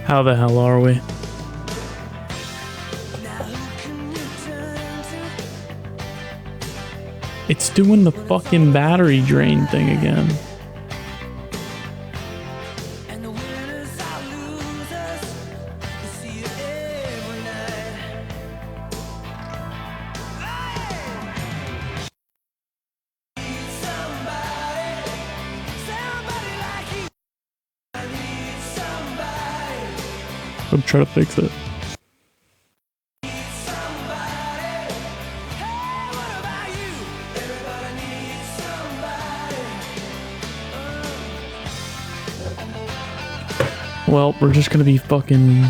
How the hell are we? It's doing the fucking battery drain thing again. I'm trying to fix it. Well, we're just gonna be fucking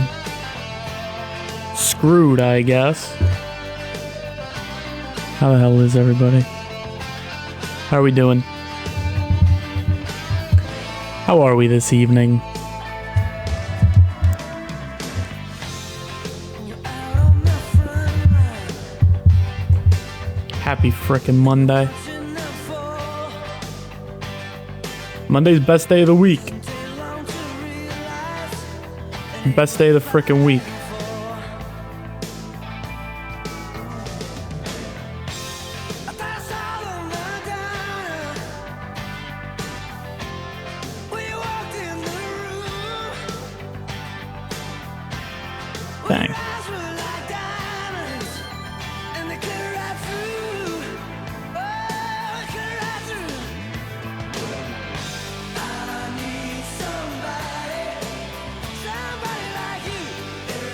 screwed, I guess. How the hell is everybody? How are we doing? How are we this evening? Happy frickin' Monday. Monday's best day of the week. Best day of the frickin' week. Dang.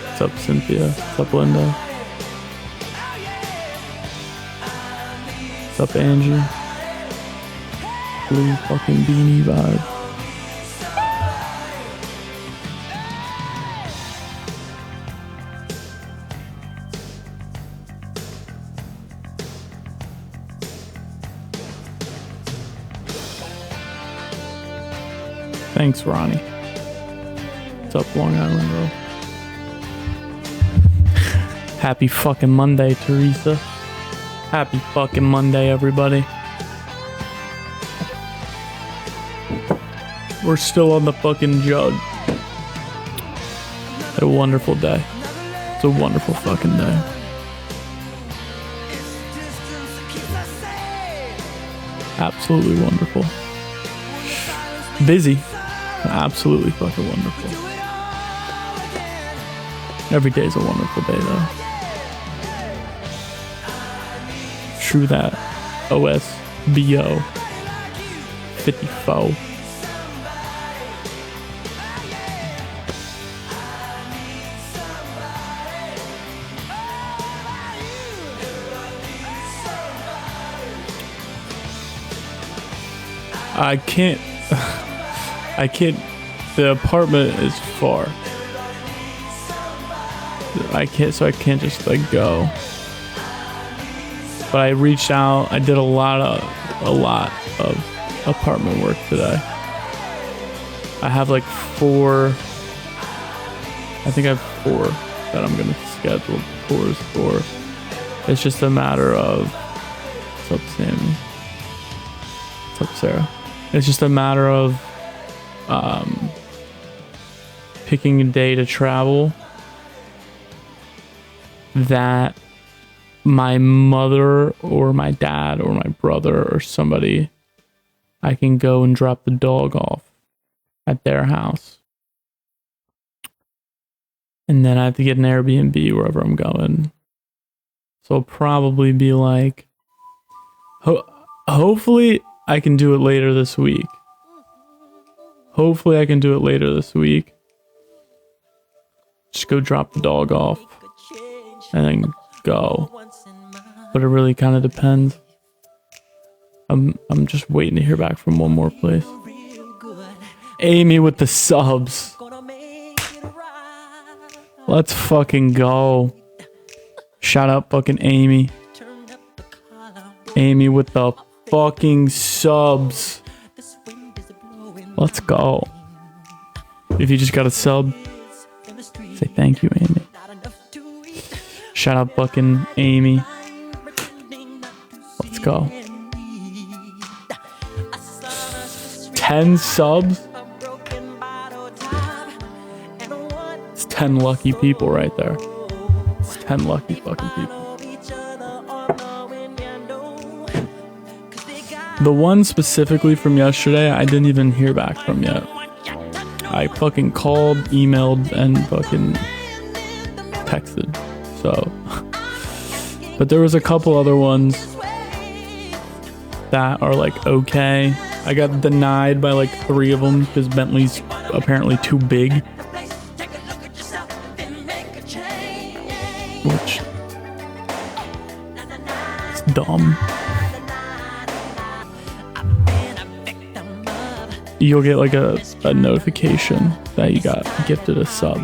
What's up, Cynthia? What's up, Linda? What's up, Angie? Blue fucking beanie vibe. Thanks, Ronnie. What's up, Long Island Road? Happy fucking Monday, Teresa. Happy fucking Monday, everybody. We're still on the fucking jug. Had a wonderful day. It's a wonderful fucking day. Absolutely wonderful. Busy. Absolutely fucking wonderful. Every day's a wonderful day, though. True that. OSBO 54. I can't, the apartment is far. I can't just like go. But I reached out, I did a lot of apartment work today. I have like 4, I think I have 4 that I'm gonna schedule tours for. It's just a matter of, what's up, Sammy? What's up, Sarah? It's just a matter of picking a day to travel that my mother or my dad or my brother or somebody, I can go and drop the dog off at their house. And then I have to get an Airbnb wherever I'm going. So it'll probably be like, hopefully I can do it later this week. Hopefully I can do it later this week. Just go drop the dog off and then go. But it really kind of depends. I'm just waiting to hear back from one more place. Amy with the subs. Let's fucking go. Shout out fucking Amy. Amy with the fucking subs. Let's go. If you just got a sub, say thank you, Amy. Shout out fucking Amy. Let's go. 10 subs? 10 lucky people right there. It's 10 lucky fucking people. The one specifically from yesterday, I didn't even hear back from yet. I fucking called, emailed, and fucking texted. So, but there was a couple other ones that are like okay. I got denied by like 3 of them because Bentley's apparently too big. Which is dumb. You'll get like a notification that you got gifted a sub.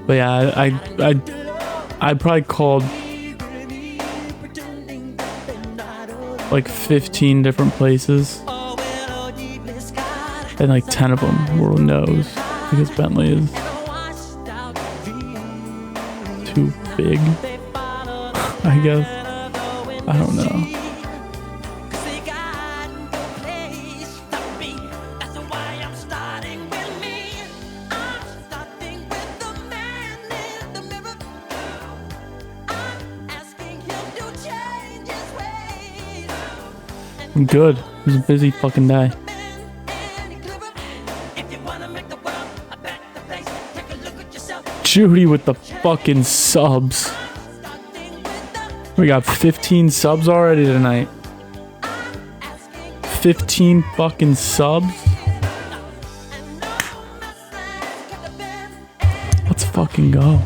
But yeah, I probably called like 15 different places, and like 10 of them were no's because Bentley is too big. I guess. I don't know. I'm good. It was a busy fucking day. Judy with the fucking subs. We got 15 subs already tonight. 15 fucking subs. Let's fucking go.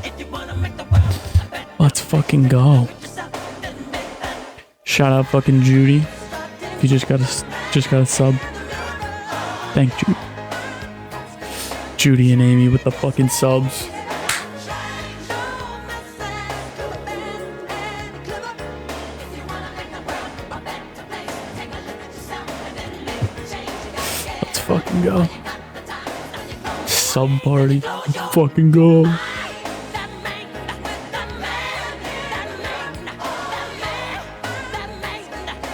Let's fucking go. Shout out fucking Judy. You just got a sub. Thank you, Judy and Amy with the fucking subs. Let's fucking go. Sub party. Let's fucking go.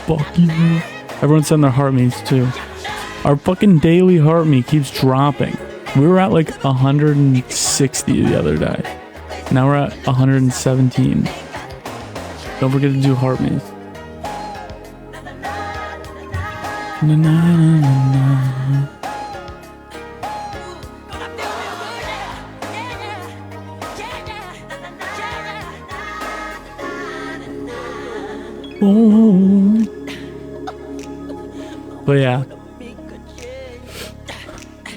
Fuck you. Everyone send their heart meets too. Our fucking daily heart meet keeps dropping. We were at like 160 the other day. Now we're at 117. Don't forget to do heart meets. Na, na, na, na. Oh. But yeah,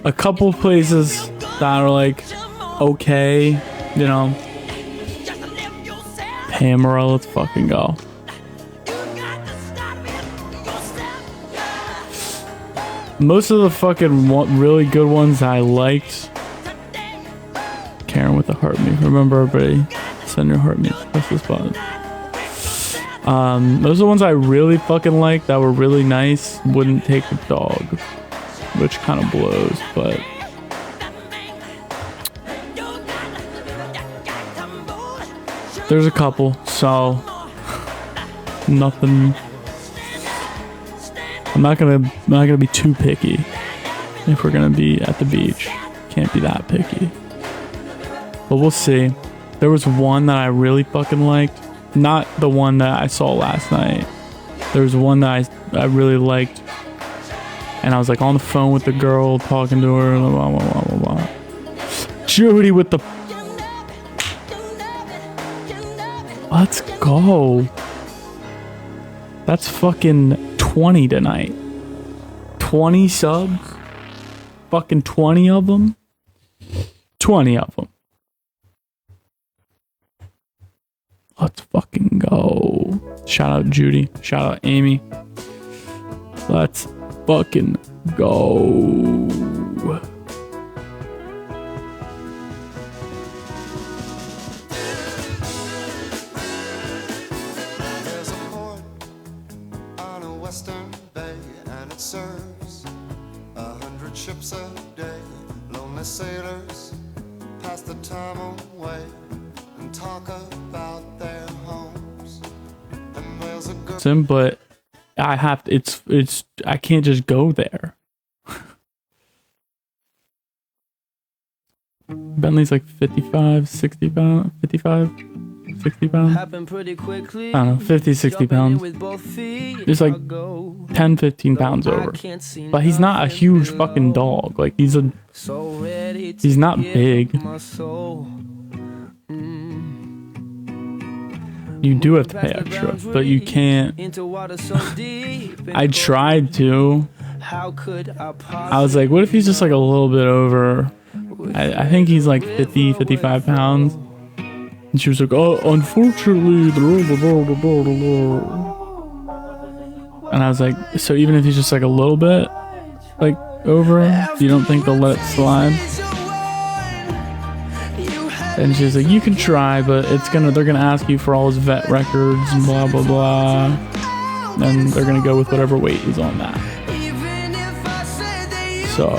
a couple places that are like okay, you know. Hammer, let's fucking go. Most of the fucking really good ones I liked. Karen with the heart meet. Remember, everybody, send your heart meet. Press this button. Those are the ones I really fucking like that were really nice. Wouldn't take the dog, which kind of blows, but there's a couple, so nothing. I'm not gonna be too picky if we're gonna be at the beach. Can't be that picky, but we'll see. There was one that I really fucking liked. Not the one that I saw last night. There was one that I really liked. And I was like on the phone with the girl, talking to her, blah, blah, blah, blah, blah. Judy with the... Let's go. That's fucking 20 tonight. 20 subs? Fucking 20 of them? 20 of them. Let's fucking go. Shout out Judy. Shout out Amy. Let's fucking go. There's a port on a western bay, and it serves 100 ships a day. Lonely sailors pass the time away and talk about their homes. And there's a girl, But I have to, I can't just go there. Bentley's like 55, 60 pounds, 55, 60 pounds. I don't know, 50, 60 pounds. Just like 10, 15 pounds over. But he's not a huge fucking dog. Like he's not big. You do have to pay extra, but you can't. I tried to. I was like, what if he's just like a little bit over? I think he's like 50, 55 pounds. And she was like, oh, unfortunately. And I was like, so even if he's just like a little bit like over, you don't think they'll let it slide? And she's like, you can try, but they're gonna ask you for all his vet records and blah blah blah. And they're gonna go with whatever weight is on that. So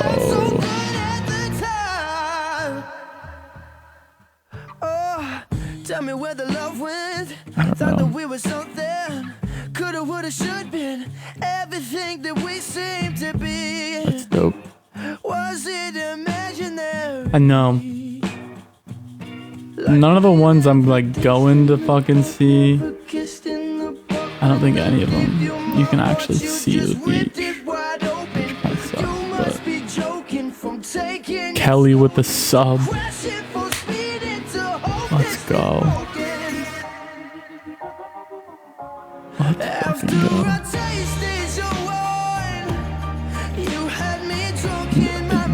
tell me where the love went. I thought that we were something. Coulda, woulda, should been everything that we seem to be. That's dope. Was it imaginary? I know. None of the ones I'm like going to fucking see, I don't think any of them you can actually see the beach, which kind of sucks, but Kelly with the sub, let's go, let's fucking go.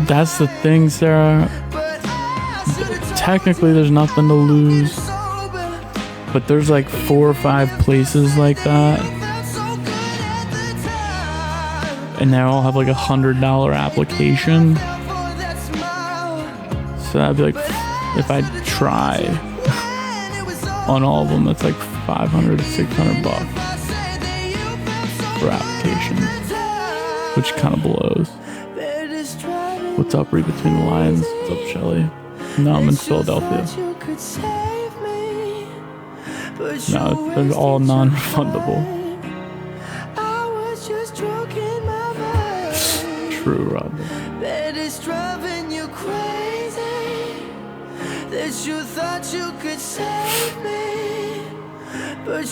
That's the thing, Sarah. Technically there's nothing to lose, but there's like 4 or 5 places like that, and they all have like $100 application. So that'd be like, if I try on all of them, that's like 500 to 600 bucks for application, which kind of blows. What's up, Read Between the Lines? What's up, Shelly? No, I'm in Philadelphia. No, they're all non-refundable. True, Rob.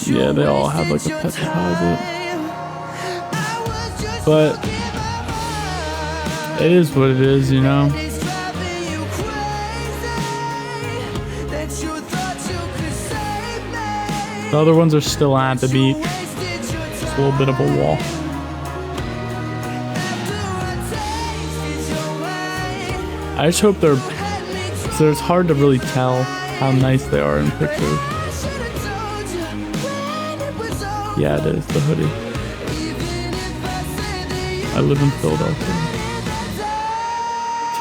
Yeah, they all have like a pet deposit. But it is what it is, you know? The other ones are still at the beach. It's a little bit of a walk. I just hope so it's hard to really tell how nice they are in pictures. Yeah, it is, the hoodie. I live in Philadelphia.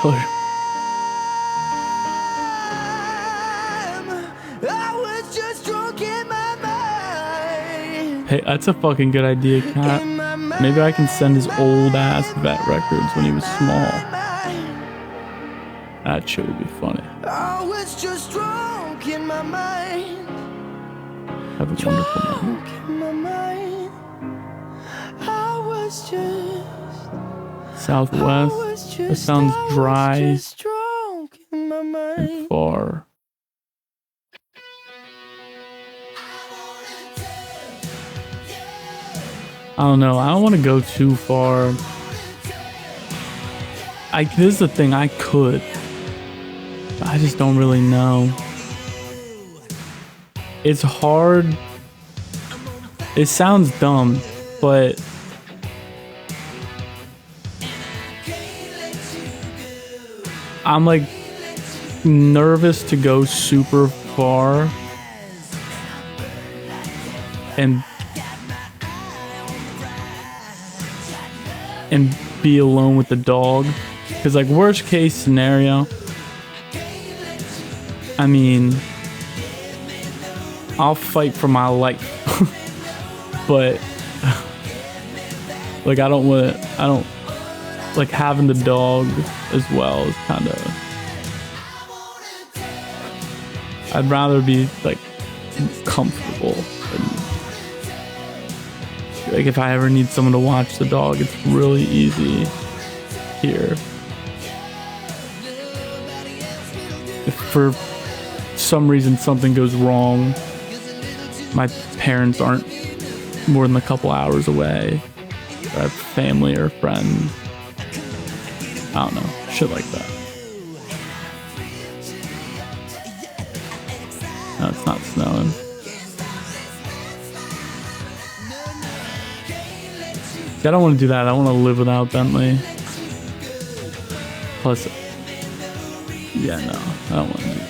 Tell her. Hey, that's a fucking good idea, Kat. Maybe I can send his old ass vet records when he was small. That shit would be funny. Have a wonderful night. Southwest. That sounds dry and far. I don't know. I don't want to go too far. This is the thing. I could. I just don't really know. It's hard. It sounds dumb, but I'm like nervous to go super far and be alone with the dog, because like worst case scenario, I mean, I'll fight for my life. But like I don't like having the dog as well is kind of, I'd rather be like comfortable. Like if I ever need someone to watch the dog, it's really easy here. for some reason something goes wrong, my parents aren't more than a couple hours away, or I have family or friends. I don't know, shit like that. No, it's not snowing. See, I don't want to do that. I want to live without Bentley. Plus, yeah, no, I don't want to do that.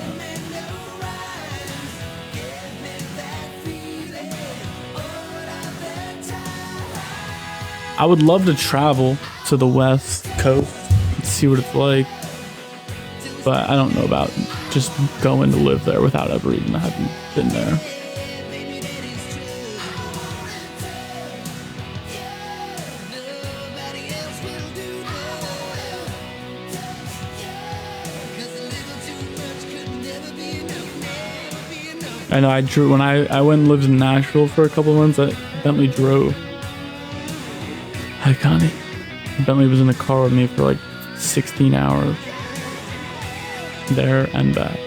I would love to travel to the West Coast and see what it's like, but I don't know about just going to live there without ever even having been there. I know I drew when I went and lived in Nashville for a couple of months. I Bentley drove. Hi, Connie. Bentley was in the car with me for like 16 hours. There and back.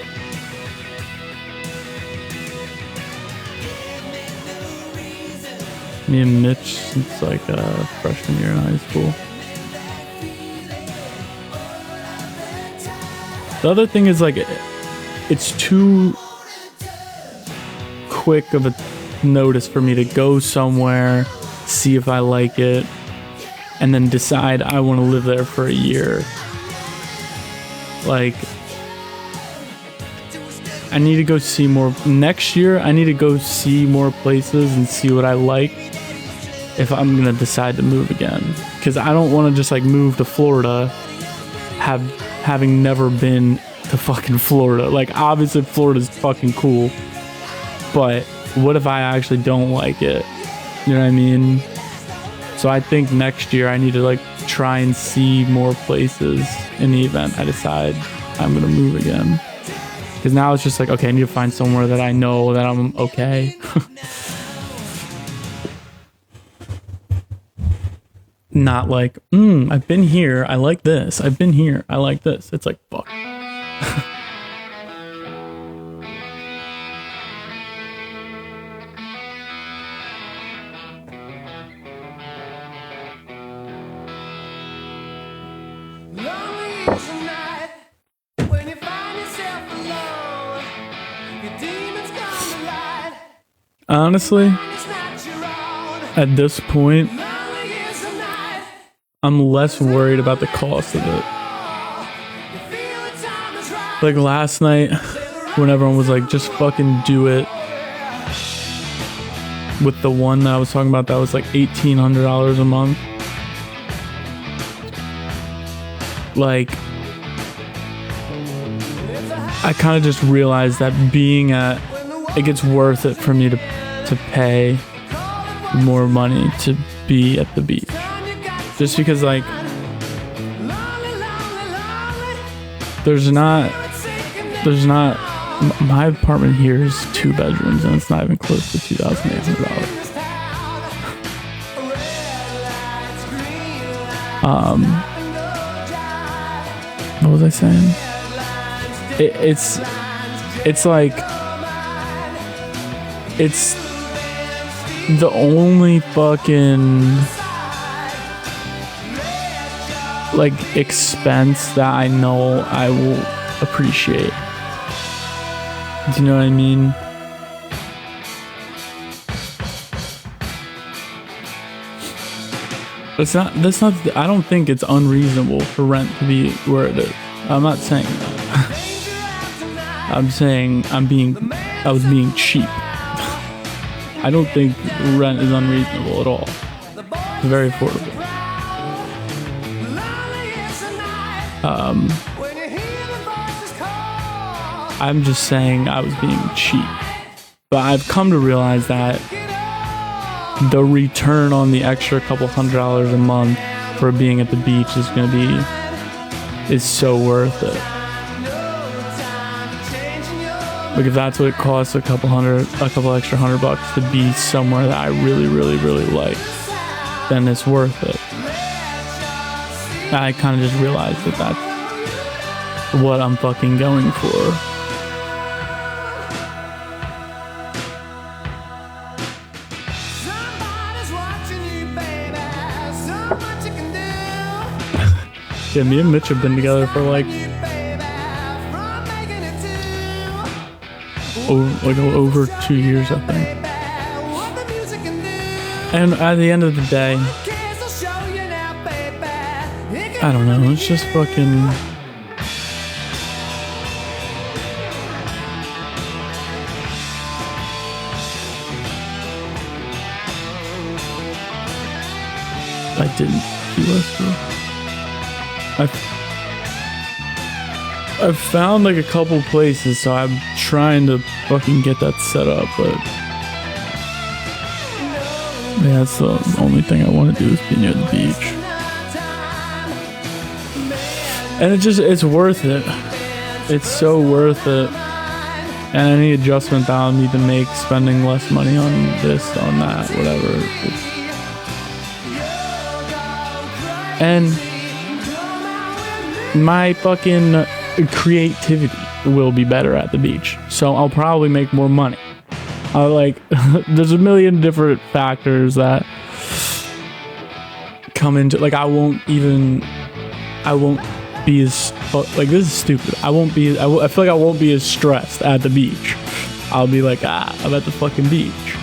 Me and Mitch since like freshman year in high school. The other thing is like, it's too quick of a notice for me to go somewhere, see if I like it, and then decide I want to live there for a year. Like, I need to go see more. Next year, I need to go see more places and see what I like if I'm going to decide to move again. Because I don't want to just like move to Florida having never been to fucking Florida. Like, obviously Florida's fucking cool, but what if I actually don't like it? You know what I mean? So I think next year I need to like try and see more places in the event I decide I'm gonna move again. Because now it's just like, okay, I need to find somewhere that I know that I'm okay. Not like, I've been here, I like this. I've been here, I like this. It's like, fuck. Honestly, at this point, I'm less worried about the cost of it. Like last night, when everyone was like, just fucking do it. With the one that I was talking about, that was like $1,800 a month. Like, I kind of just realized that it gets worth it for me to pay more money to be at the beach. Just because like there's not my apartment here is 2 bedrooms and it's not even close to $2,800. What was I saying? It's like it's the only fucking like expense that I know I will appreciate. Do you know what I mean? That's not I don't think it's unreasonable for rent to be where it is. I'm not saying that. I'm saying I was being cheap. I don't think rent is unreasonable at all. It's very affordable. I'm just saying I was being cheap. But I've come to realize that the return on the extra couple $100 a month for being at the beach is so worth it. Like if that's what it costs, a couple extra $100 to be somewhere that I really, really, really like, then it's worth it. I kind of just realized that that's what I'm fucking going for. Yeah, me and Mitch have been together for like over 2 years, I think. And at the end of the day, I don't know, it's just fucking... I didn't see Lester. I've found like a couple places, so I'm trying to fucking get that set up, but yeah, that's the only thing I want to do is be near the beach. And it's worth it. It's so worth it. And any adjustment that I'll need to make, spending less money on this, on that, whatever. And my fucking creativity will be better at the beach. So I'll probably make more money. There's a million different factors that come into, like, I won't be as, like, this is stupid. I feel like I won't be as stressed at the beach. I'll be like, I'm at the fucking beach.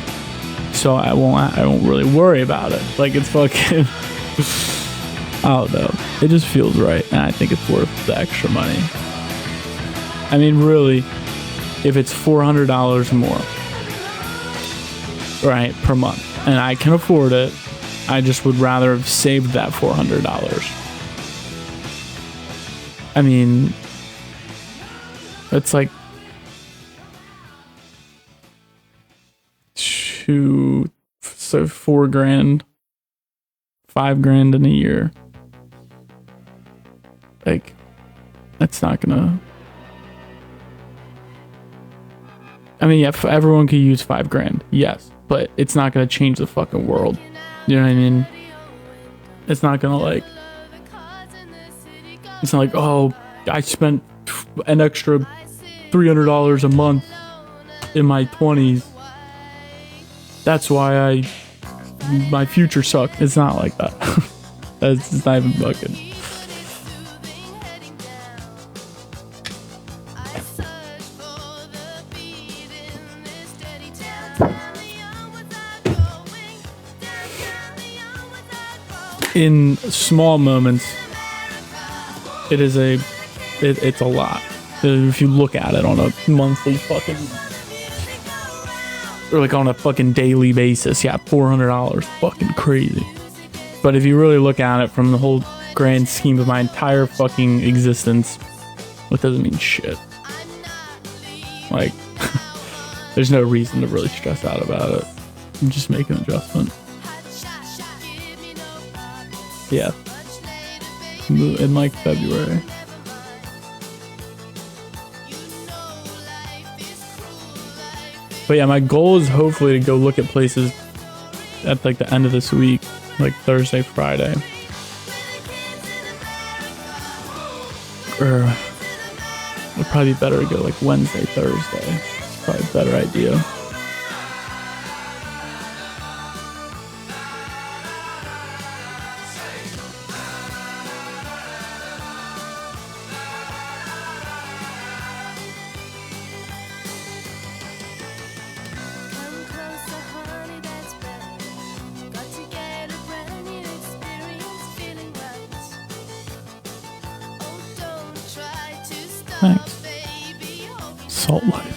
So I won't really worry about it. Like, it's fucking, I don't know. It just feels right. And I think it's worth the extra money. I mean, really, if it's $400 more, right, per month, and I can afford it, I just would rather have saved that $400. I mean, it's like $4,000, $5,000 in a year. Like, that's not gonna... I mean, yeah, everyone could use $5,000, yes, but it's not gonna change the fucking world. You know what I mean? It's not gonna, like... It's not like, oh, I spent an extra $300 a month in my 20s. That's why my future sucked. It's not like that. It's not even fucking... In small moments, it's a lot. If you look at it on a monthly fucking, or like on a fucking daily basis, yeah, $400, fucking crazy. But if you really look at it from the whole grand scheme of my entire fucking existence, it doesn't mean shit. Like, there's no reason to really stress out about it. Just make an adjustment. Yeah. In like February. But yeah, my goal is hopefully to go look at places at like the end of this week, like Thursday, Friday. Or it'd probably be better to go like Wednesday, Thursday. Probably a better idea. Thanks. Salt life.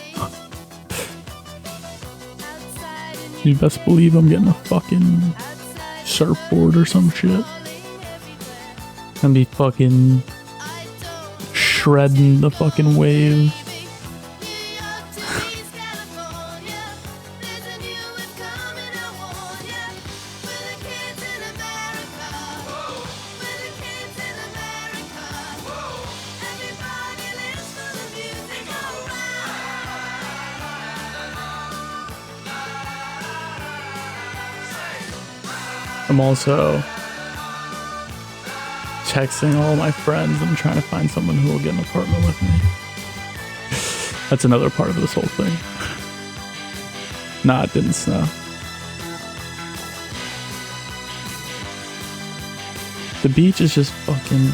You best believe I'm getting a fucking surfboard or some shit. And be fucking shredding the fucking waves. I'm also texting all my friends and trying to find someone who will get an apartment with me. That's another part of this whole thing. Nah, it didn't snow. The beach is just fucking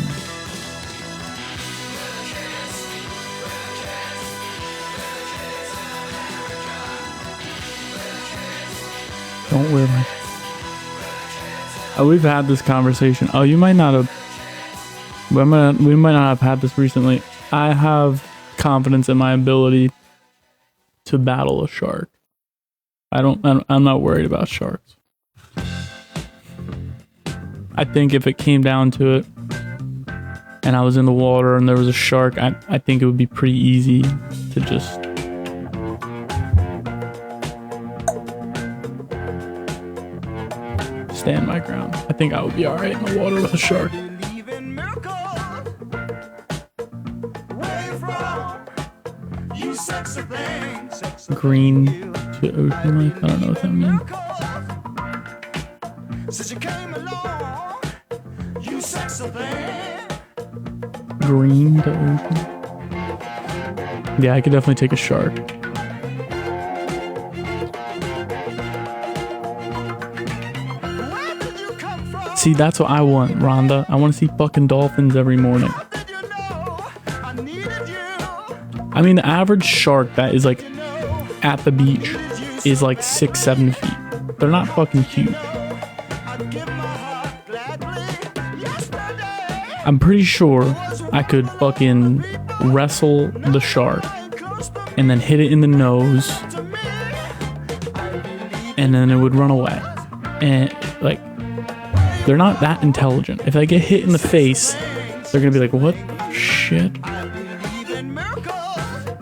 Don't wear my... Oh, we've had this conversation. Oh, you might not have... We might not have had this recently. I have confidence in my ability to battle a shark. I'm not worried about sharks. I think if it came down to it, and I was in the water and there was a shark, I think it would be pretty easy to just stand my ground. I think I would be alright in the water with a shark. Green to ocean life? I don't know what that means. Green to ocean? Yeah, I could definitely take a shark. See, that's what I want, Rhonda. I want to see fucking dolphins every morning. I mean, the average shark that is like at the beach is like 6-7 feet. They're not fucking huge. I'm pretty sure I could fucking wrestle the shark and then hit it in the nose and then it would run away. And like, they're not that intelligent. If I get hit in the face, they're gonna be like, what the shit?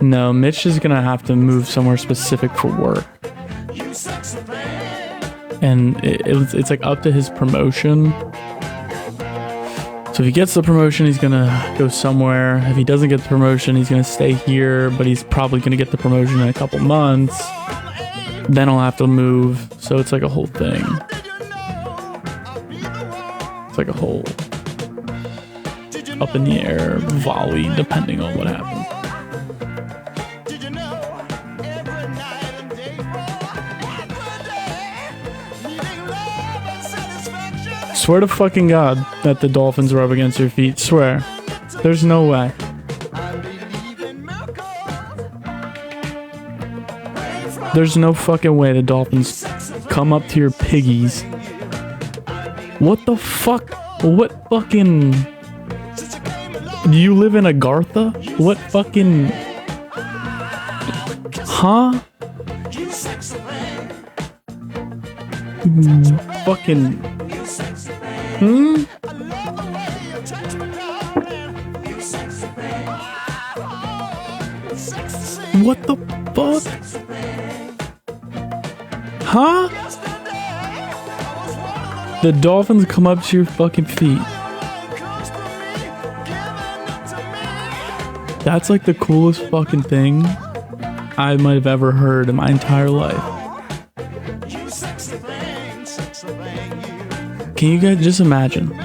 No, Mitch is gonna have to move somewhere specific for work. And it's like up to his promotion. So if he gets the promotion, he's gonna go somewhere. If he doesn't get the promotion, he's gonna stay here, but he's probably gonna get the promotion in a couple months. Then I'll have to move. So it's like a whole thing. It's like a whole up in the air volley, depending on what happens. Swear to fucking God that the dolphins rub against your feet. Swear. There's no way. There's no fucking way the dolphins come up to your piggies. What the fuck? What fucking... Do you live in Agartha? What fucking... Huh? Fucking... What the fuck? Huh? The dolphins come up to your fucking feet. That's like the coolest fucking thing I might have ever heard in my entire life. Can you guys just imagine?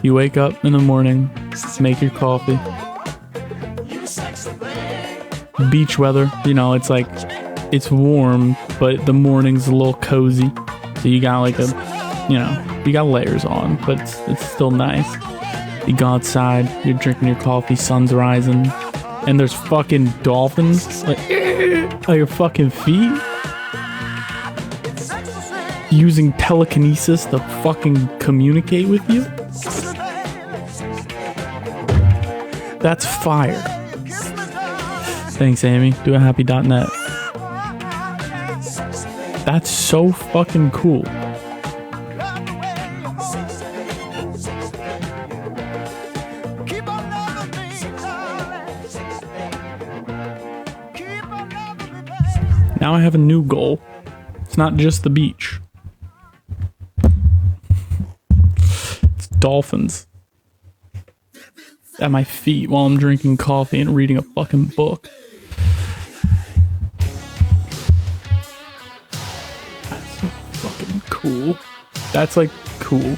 You wake up in the morning, make your coffee. Beach weather, you know, it's like, it's warm, but the morning's a little cozy. So you got like a, you know, you got layers on, but it's still nice. You go outside, you're drinking your coffee, sun's rising, and there's fucking dolphins like at your fucking feet. Using telekinesis to fucking communicate with you? That's fire. Thanks, Amy. Do a happy.net. That's so fucking cool. Now I have a new goal. It's not just the beach. It's dolphins at my feet while I'm drinking coffee and reading a fucking book. That's so fucking cool. That's like cool.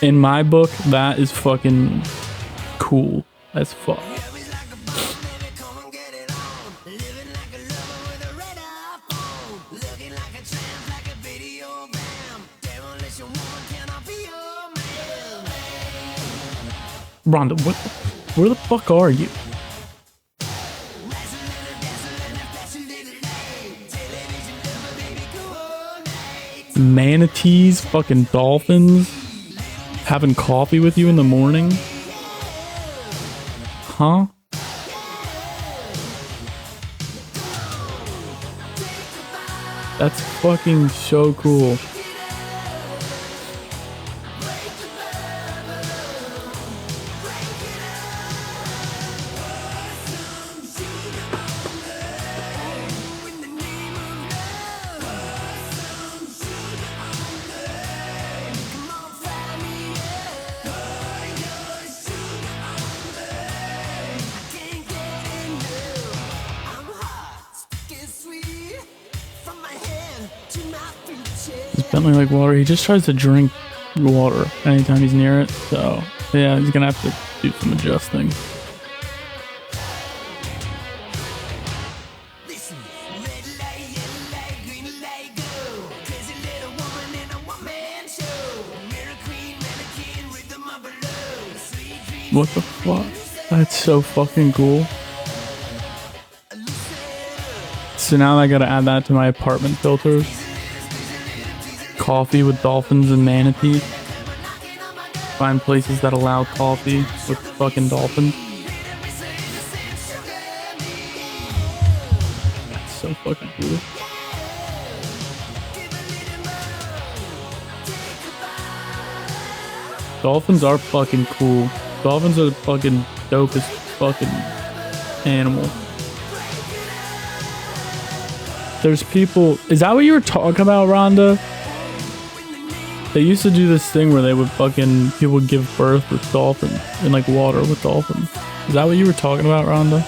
In my book, that is fucking cool as fuck. Rhonda, where the fuck are you? Manatees, fucking dolphins, having coffee with you in the morning. Huh? That's fucking so cool. Bentley like water. He just tries to drink water anytime he's near it. So yeah, he's gonna have to do some adjusting. What the fuck? That's so fucking cool. So now I gotta add that to my apartment filters. Coffee with dolphins and manatees. Find places that allow coffee with fucking dolphins. That's so fucking cool. Dolphins are fucking cool. Dolphins are the fucking dopest fucking animal. There's people. Is that what you were talking about, Rhonda? They used to do this thing where they would fucking, people would give birth with dolphins in like water with dolphins. Is that what you were talking about, Rhonda?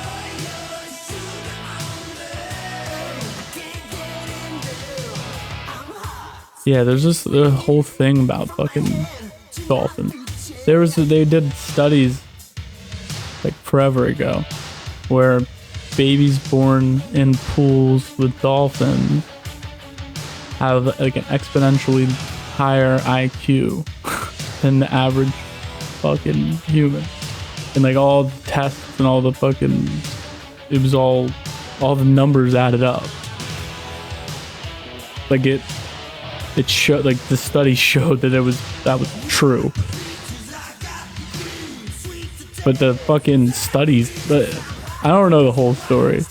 Yeah, there's just the whole thing about fucking dolphins. They did studies like forever ago where babies born in pools with dolphins have like an exponentially higher IQ than the average fucking human. And like all the tests and all the fucking, it was all the numbers added up. Like it showed, like the study showed that that was true. But the fucking studies, I don't know the whole story,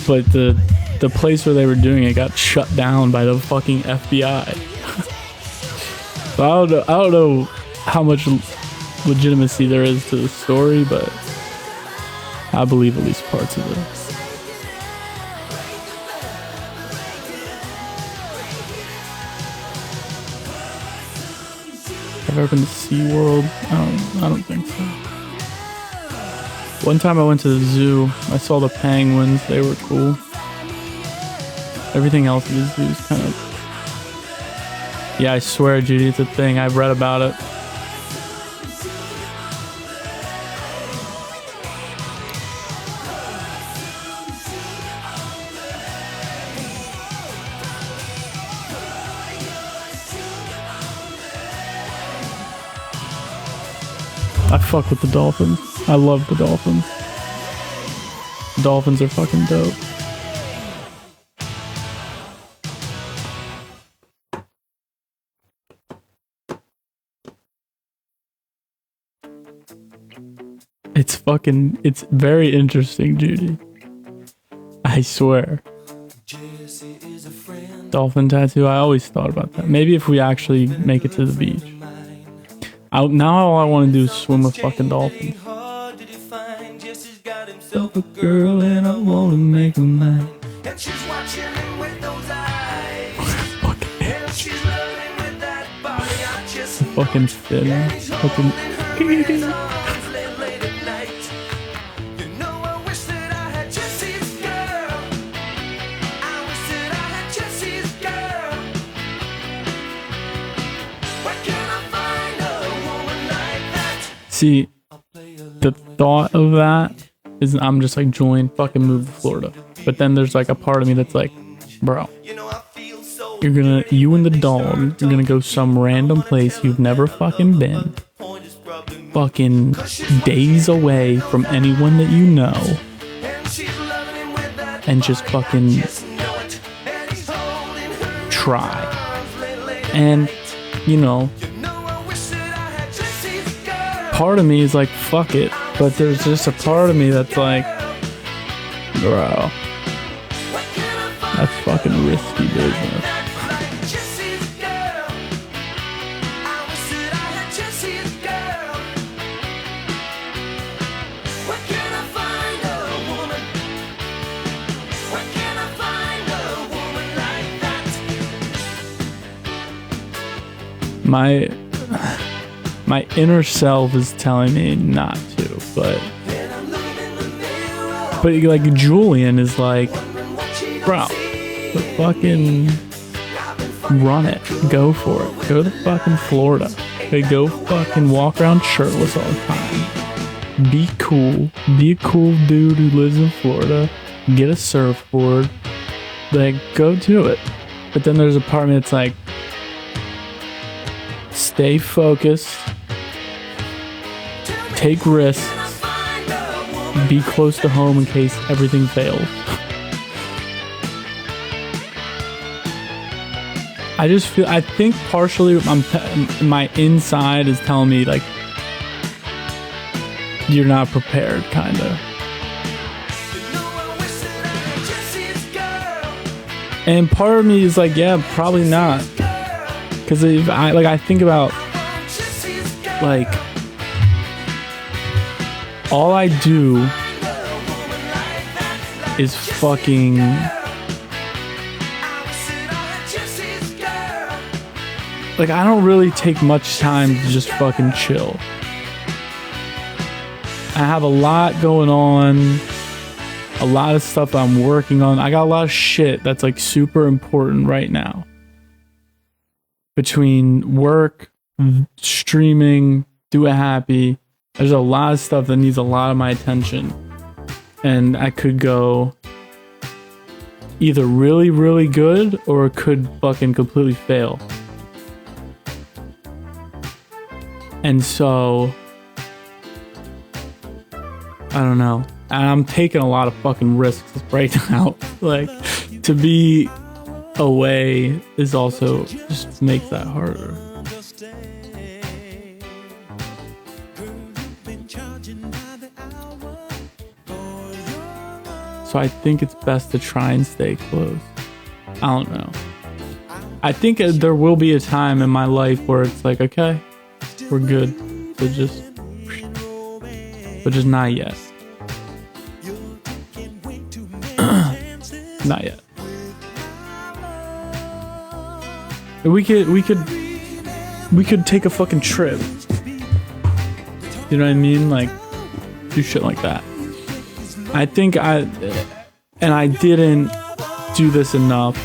but the place where they were doing it got shut down by the fucking FBI. So I don't know how much legitimacy there is to the story, but I believe at least parts of it. Have I ever been to SeaWorld? I don't think so. One time I went to the zoo. I saw the penguins. They were cool. Everything else in the zoo is kind of... Yeah, I swear, Judy, it's a thing. I've read about it. I fuck with the dolphins. I love the dolphins. The dolphins are fucking dope. It's very interesting, Judy. I swear. Dolphin tattoo, I always thought about that. Maybe if we actually make it to the beach. Now all I want to do is swim with fucking dolphins. Self a girl and I want to make her mine. And she's watching him with those eyes. And she's loving with that body. I just fucking spin. Fucking. See, the thought of that is I'm just like, fucking move to Florida. But then there's like a part of me that's like, bro, you and the dog, you're gonna go some random place you've never fucking been, fucking days away from anyone that you know, and just fucking try. And, you know, part of me is like, fuck it. But there's just a part of me that's like, bro, that's fucking risky business. My inner self is telling me not to, but like Juliann is like, bro, fucking run it, go for it, go to fucking Florida, okay, go fucking walk around shirtless all the time, be cool, be a cool dude who lives in Florida, get a surfboard, like go do it. But then there's a part of me that's like, stay focused, take risks, be close to home in case everything fails. I think partially my inside is telling me like, you're not prepared, kinda. And part of me is like, yeah, probably not. Because I think about, like, all I do is fucking, like, I don't really take much time to just fucking chill. I have a lot going on, a lot of stuff I'm working on. I got a lot of shit that's like super important right now. Between work, streaming, Do It Happy, there's a lot of stuff that needs a lot of my attention. And I could go either really, really good or it could fucking completely fail. And so, I don't know. And I'm taking a lot of fucking risks right now. Like, to be away is also just makes that harder. So I think it's best to try and stay close. I don't know. I think there will be a time in my life where it's like, okay, we're good. But just not yet. Not yet. We could take a fucking trip. You know what I mean? Like, do shit like that. I think I didn't do this enough,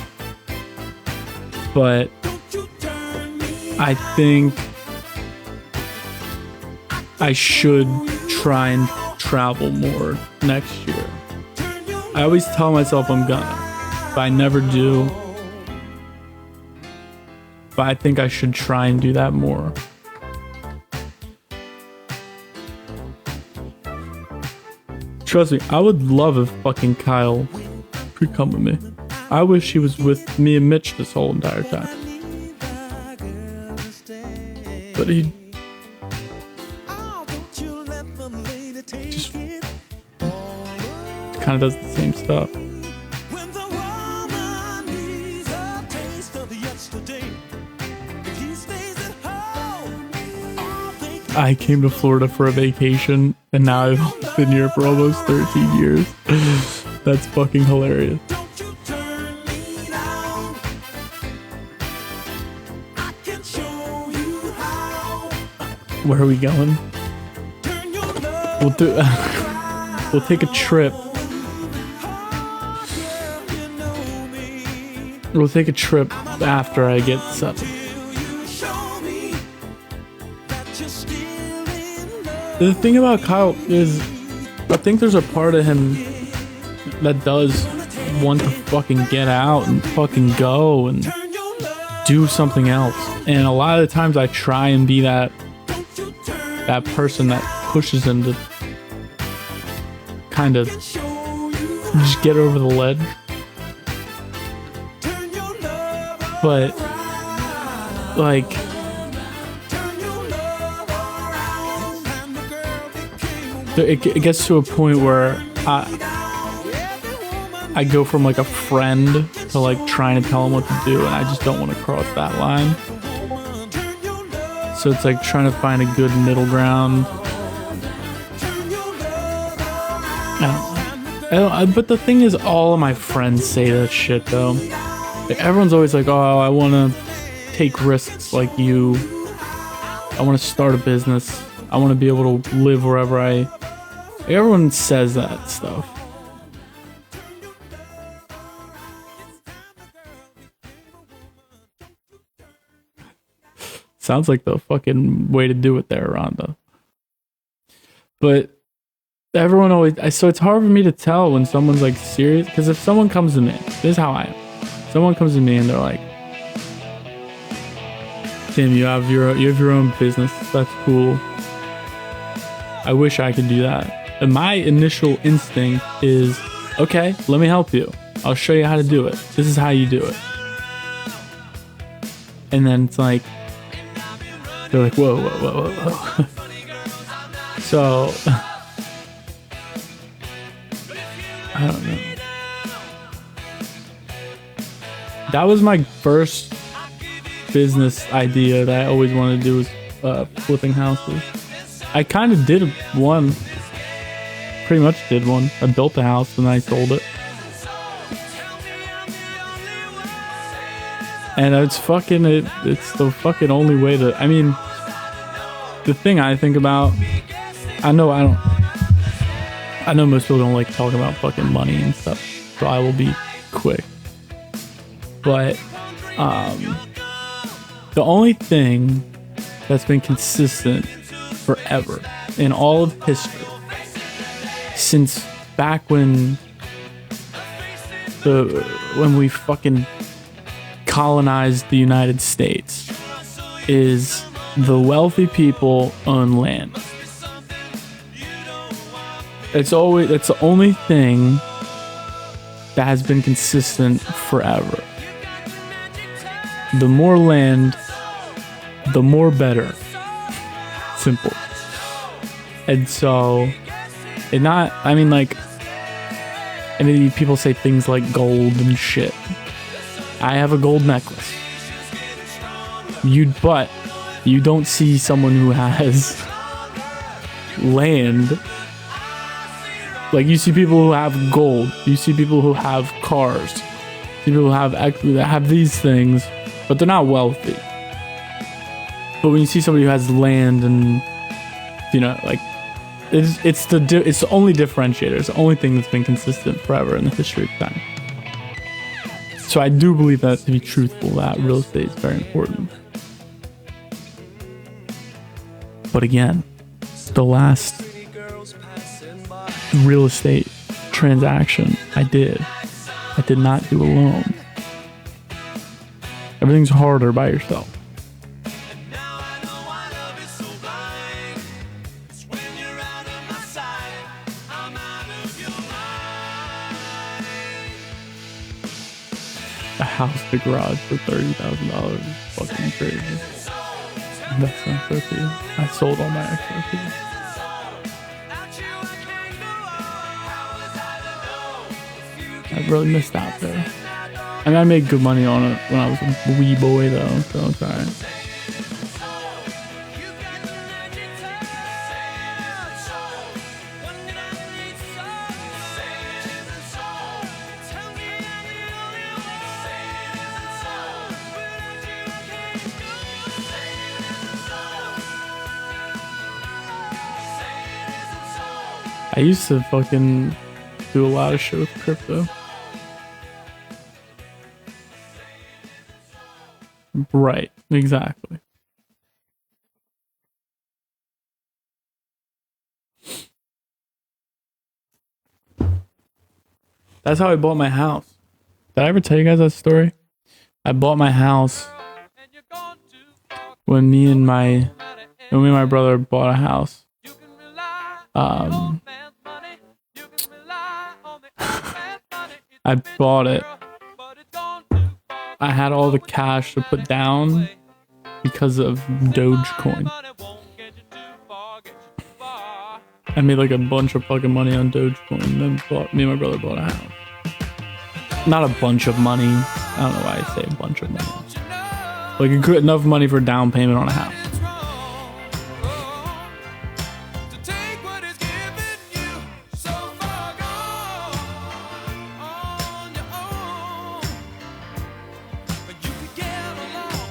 but I think I should try and travel more next year. I always tell myself I'm gonna, but I never do. But I think I should try and do that more. Trust me, I would love if fucking Kyle could come with me. I wish he was with me and Mitch this whole entire time. But he just kind of does the same stuff. I came to Florida for a vacation, and now I've been here for almost 13 years. That's fucking hilarious. Where are we going? We'll take a trip. We'll take a trip after I get settled. The thing about Kyle is, I think there's a part of him that does want to fucking get out and fucking go and do something else. And a lot of the times I try and be that person that pushes him to kind of just get over the ledge. But like, it gets to a point where I go from like a friend to like trying to tell them what to do, and I just don't want to cross that line. So it's like trying to find a good middle ground. But the thing is, all of my friends say that shit though. Like, everyone's always like, oh, I want to take risks like you. I want to start a business. I want to be able to live wherever like, everyone says that stuff. Sounds like the fucking way to do it there, Rhonda. But everyone always, so it's hard for me to tell when someone's like serious, because if someone comes to me, this is how I am. Someone comes to me and they're like, Tim, you have your own business. That's cool. I wish I could do that. And my initial instinct is, okay, let me help you. I'll show you how to do it. This is how you do it. And then it's like, they're like, whoa, whoa, whoa, whoa, whoa. So, I don't know. That was my first business idea that I always wanted to do, was flipping houses. I kind of did one. Pretty much did one. I built a house and I sold it. And it's fucking, it's the fucking only way to, I mean, the thing I think about, I know most people don't like talking about fucking money and stuff, so I will be quick. But, the only thing that's been consistent forever in all of history, since back when we fucking colonized the United States, is the wealthy people own land. It's the only thing that has been consistent forever. The more land, the more better. Simple. And so, people say things like gold and shit. I have a gold necklace. But you don't see someone who has land. Like, you see people who have gold. You see people who have cars. You see people who have these things, but they're not wealthy. But when you see somebody who has land and, like, it's the only differentiator. It's the only thing that's been consistent forever in the history of time. So I do believe that to be truthful, that real estate is very important. But again, the last real estate transaction I did not do alone. Everything's harder by yourself. A house to garage for $30,000 is fucking crazy. That's not so cool. I sold all my XRPs. I really missed out there. I mean, I made good money on it when I was a wee boy though, so it's alright. I used to fucking do a lot of shit with crypto. Right, exactly. That's how I bought my house. Did I ever tell you guys that story? I bought my house when me and my brother bought a house. I bought it. I had all the cash to put down, because of Dogecoin. I made like a bunch of fucking money on Dogecoin, and then me and my brother bought a house. Not a bunch of money. I don't know why I say a bunch of money. Like enough money for down payment on a house.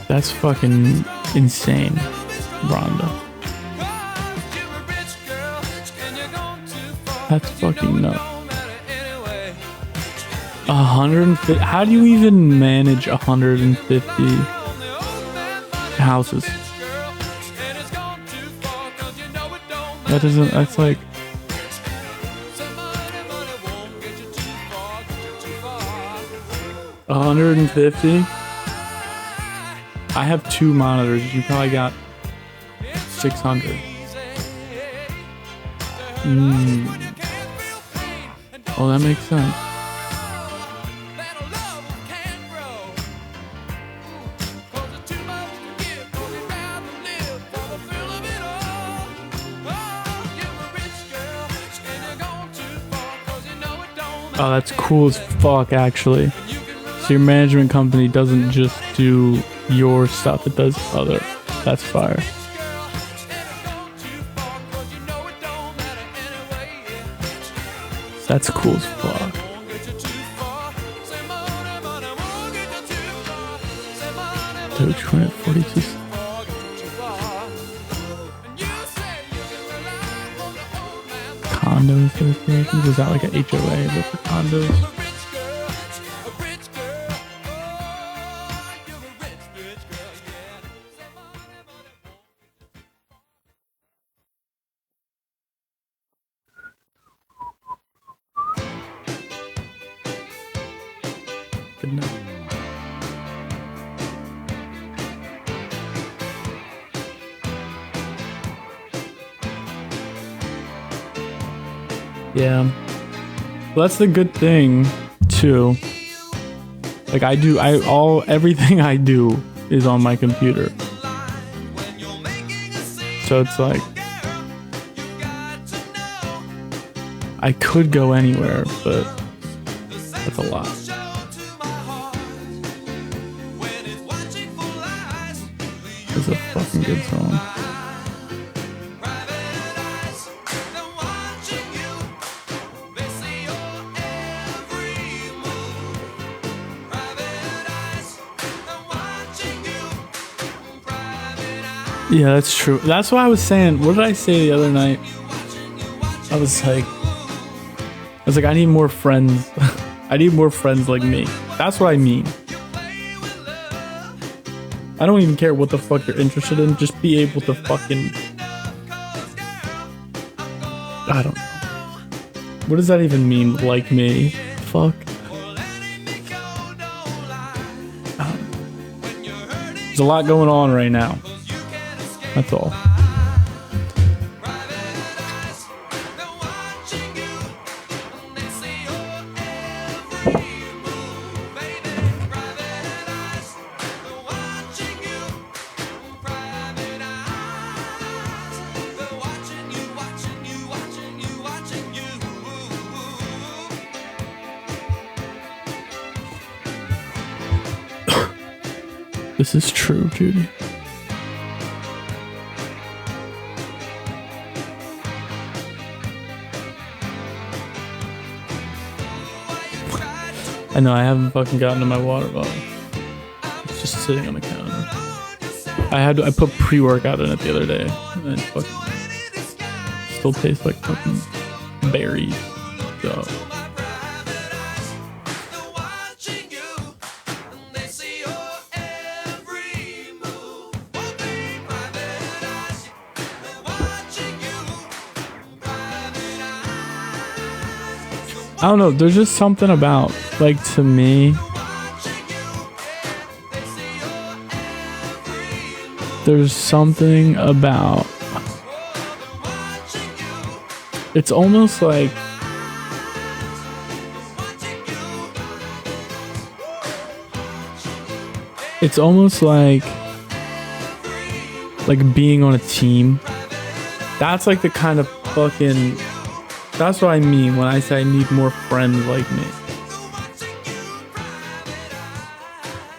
That's fucking insane, Rhonda. That's fucking nuts. 150. How do you even manage 150 houses? That doesn't. That's like. $150. I have 2 monitors. You probably got 600. Oh, that makes sense. Oh, that's cool as fuck, actually. So your management company doesn't just do your stuff, it does other. That's fire. That's cool as fuck. Dogecoin at 42. Condo associations? Is that like an HOA but for condos? Good night. Yeah. Well, that's the good thing too. Like everything I do is on my computer. So it's like I could go anywhere, but that's a lot. It's a fucking good song. Yeah, that's true. That's what I was saying. What did I say the other night? I was like, I need more friends. I need more friends like me. That's what I mean. I don't even care what the fuck you're interested in. Just be able to fucking... I don't know. What does that even mean? Like me? Fuck. There's a lot going on right now. That's all. This is true, Judy. I know, I haven't fucking gotten to my water bottle. It's just sitting on the counter. I put pre-workout in it the other day, and it fucking still tastes like fucking berries. So. I don't know, there's just something about, like, to me, there's something about, it's almost like, like being on a team. That's like the kind of fucking, that's what I mean when I say I need more friends like me.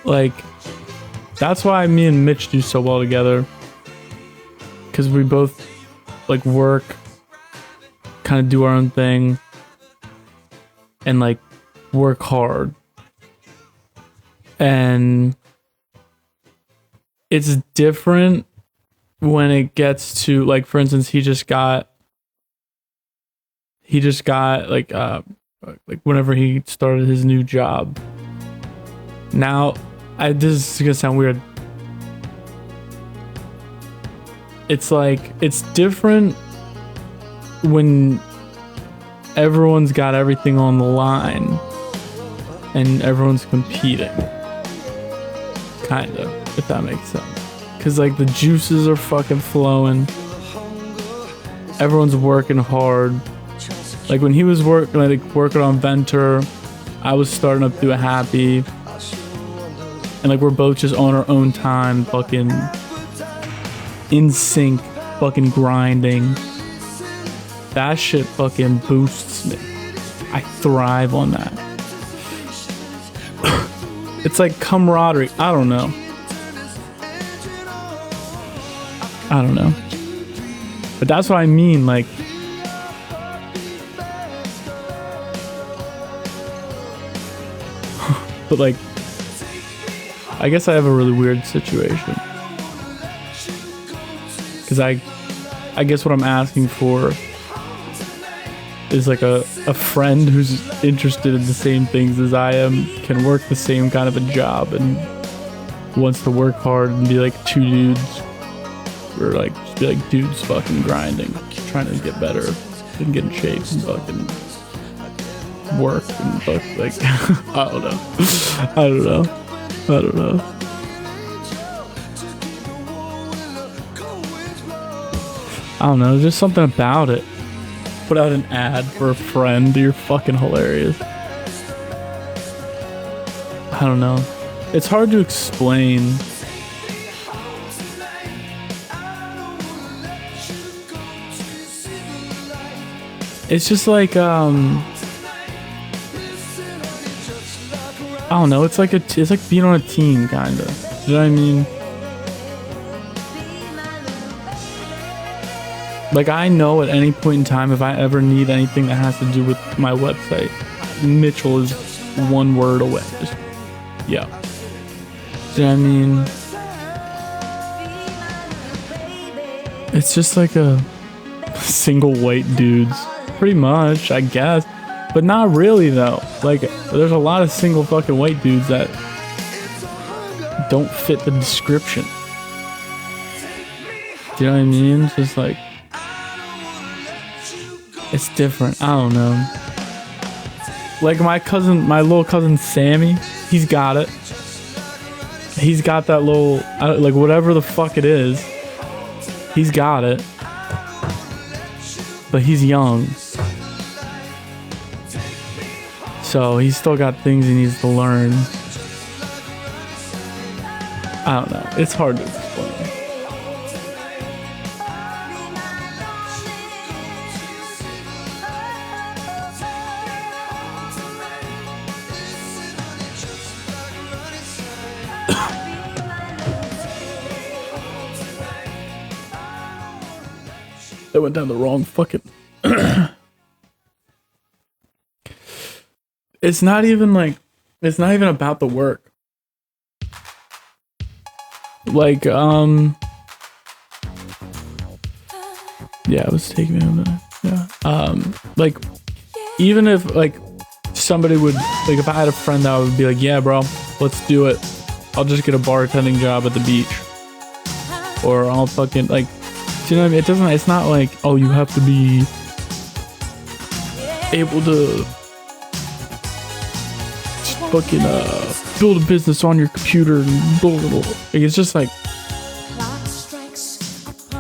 Like, that's why me and Mitch do so well together. Because we both like work, kind of do our own thing, and like work hard. And it's different when it gets to, like, for instance, he just got like whenever he started his new job. Now, this is gonna sound weird. It's like, it's different when everyone's got everything on the line and everyone's competing. Kind of, if that makes sense. Because like the juices are fucking flowing. Everyone's working hard. Like when he was working on Venture, I was starting up through a Happy. And like we're both just on our own time, fucking in sync, fucking grinding. That shit fucking boosts me. I thrive on that. It's like camaraderie. I don't know. But that's what I mean, like, but like, I guess I have a really weird situation. Because I guess what I'm asking for is like a friend who's interested in the same things as I am, can work the same kind of a job, and wants to work hard and be like two dudes, or like just be like dudes fucking grinding, trying to get better and get in shape and fucking work and fuck, like I don't know. I don't know, just something about it. Put out an ad for a friend, you're fucking hilarious. I don't know. It's hard to explain. It's just like, I don't know, it's like being on a team, kinda. You know what I mean? Like, I know at any point in time, if I ever need anything that has to do with my website, Mitchell is one word away. Just, yeah. Do you know what I mean? It's just like a single white dudes. Pretty much, I guess. But not really, though. Like, there's a lot of single fucking white dudes that don't fit the description. Do you know what I mean? It's just like, it's different. I don't know. Like my little cousin Sammy, he's got it. He's got that little, like whatever the fuck it is, he's got it. But he's young. So he's still got things he needs to learn. I don't know. It's hard to explain. That went down the wrong fucking... It's not even about the work. Like, yeah, it was taking me a minute. Yeah. Like, even if, like, somebody would, like, if I had a friend that would be like, yeah, bro, let's do it. I'll just get a bartending job at the beach. Or I'll fucking, like, do you know what I mean? It's not like, oh, you have to be able to fucking build a business on your computer and blah, blah, blah. Like, it's just like,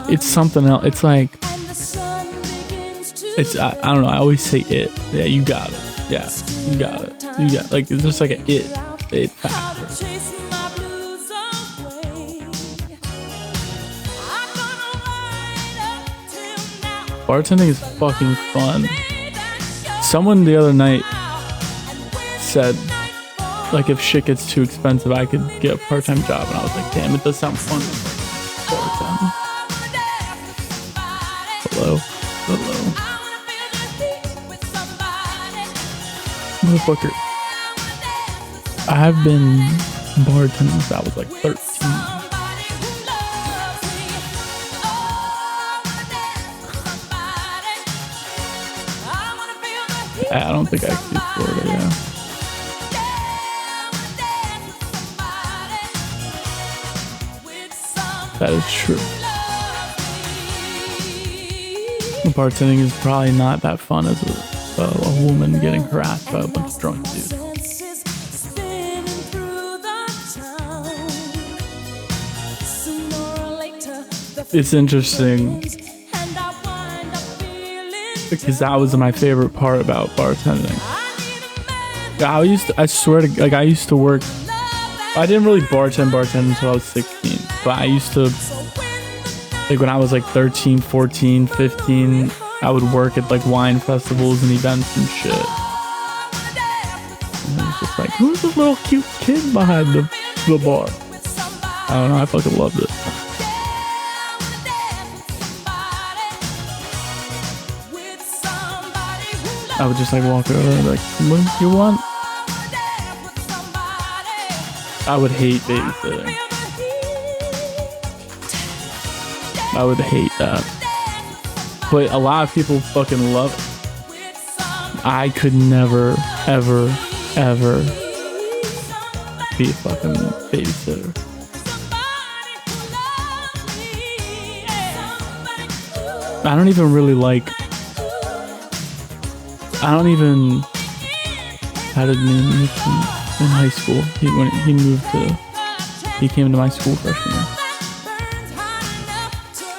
it's something else. It's like, it's, I don't know, I always say it. Yeah, you got it. Yeah, you got it. You got, like, it's just like an it factor. Bartending is fucking fun. Someone the other night said, like, if shit gets too expensive, I could get a part-time job. And I was like, damn, it does sound fun. Bartending. Hello. Motherfucker. I've been bartending since I was like 13. I don't think I can do Florida, yeah. That is true. Bartending is probably not that fun as a woman getting harassed by a bunch of drunk dudes. It's interesting because that was my favorite part about bartending. I swear to, like, I used to work. I didn't really bartend until I was 16, but I used to, like, when I was like 13, 14, 15, I would work at like wine festivals and events and shit. And it was just like, who's the little cute kid behind the bar? I don't know, I fucking loved it. I would just like walk over and be like, what do you want? I would hate babysitting. I would hate that. But a lot of people fucking love it. I could never, ever, ever be a fucking babysitter. I don't even really like... I don't even had a name in high school. He came to my school freshman year.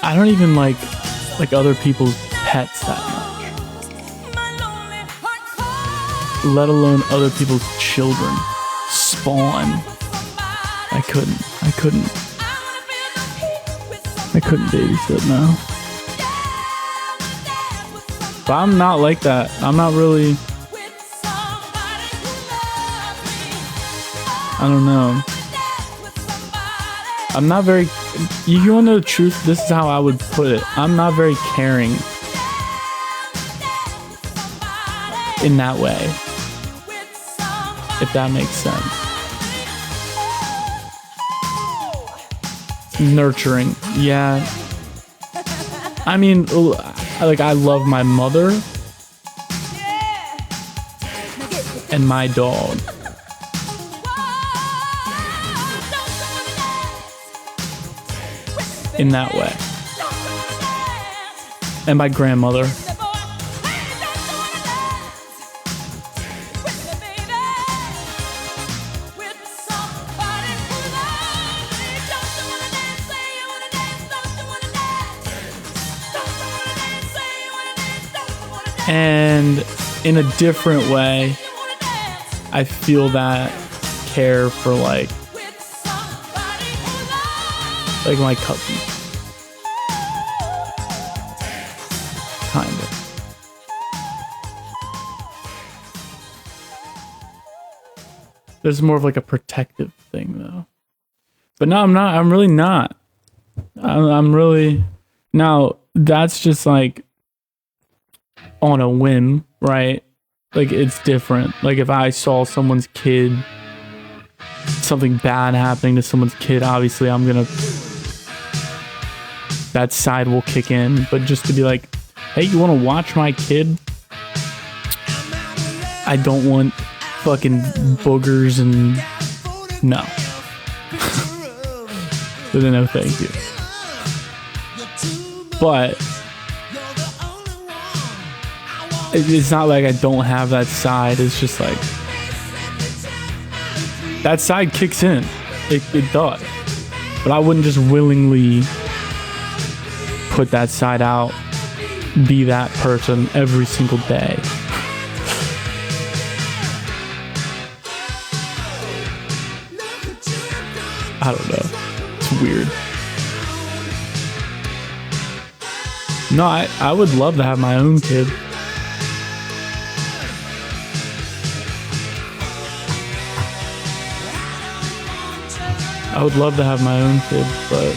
I don't even like other people's pets that much. Let alone other people's children. Spawn. I couldn't babysit now. But I'm not like that. I'm not really... I don't know. I'm not very... You want to know the truth? This is how I would put it. I'm not very caring in that way. If that makes sense. Nurturing. Yeah. I mean... Like, I love my mother and my dog. In that way. And my grandmother. And in a different way, I feel that care for like my cousin. Kind of. There's more of like a protective thing though. But no, I'm not. I'm really not. I'm really... Now, that's just like on a whim, right? Like, it's different. Like, if I saw someone's kid, something bad happening to someone's kid, obviously I'm gonna... That side will kick in. But just to be like, hey, you want to watch my kid? I don't want fucking boogers and... No. So no, thank you. But... It's not like I don't have that side. It's just like... That side kicks in. It does. But I wouldn't just willingly put that side out, be that person every single day. I don't know. It's weird. No, I would love to have my own kid. I would love to have my own kid, but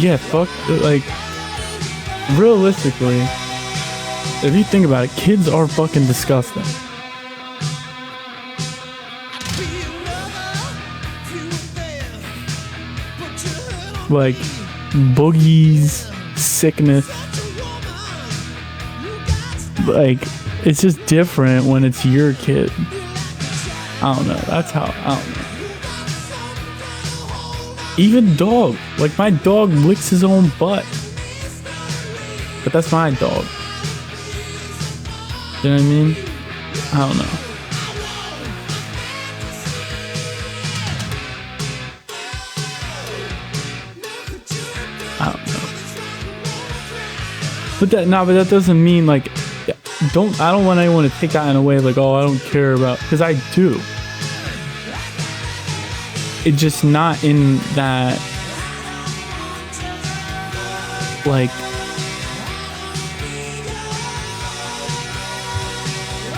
yeah, fuck, like, realistically, if you think about it, kids are fucking disgusting. Like, boogies, sickness. Like, it's just different when it's your kid. I don't know. That's how, I don't know. Even dog. Like, my dog licks his own butt. But that's my dog. You know what I mean? I don't know. I don't know. But that doesn't mean, like, I don't want anyone to take that in a way like, oh, I don't care about, because I do. It's just not in that, like,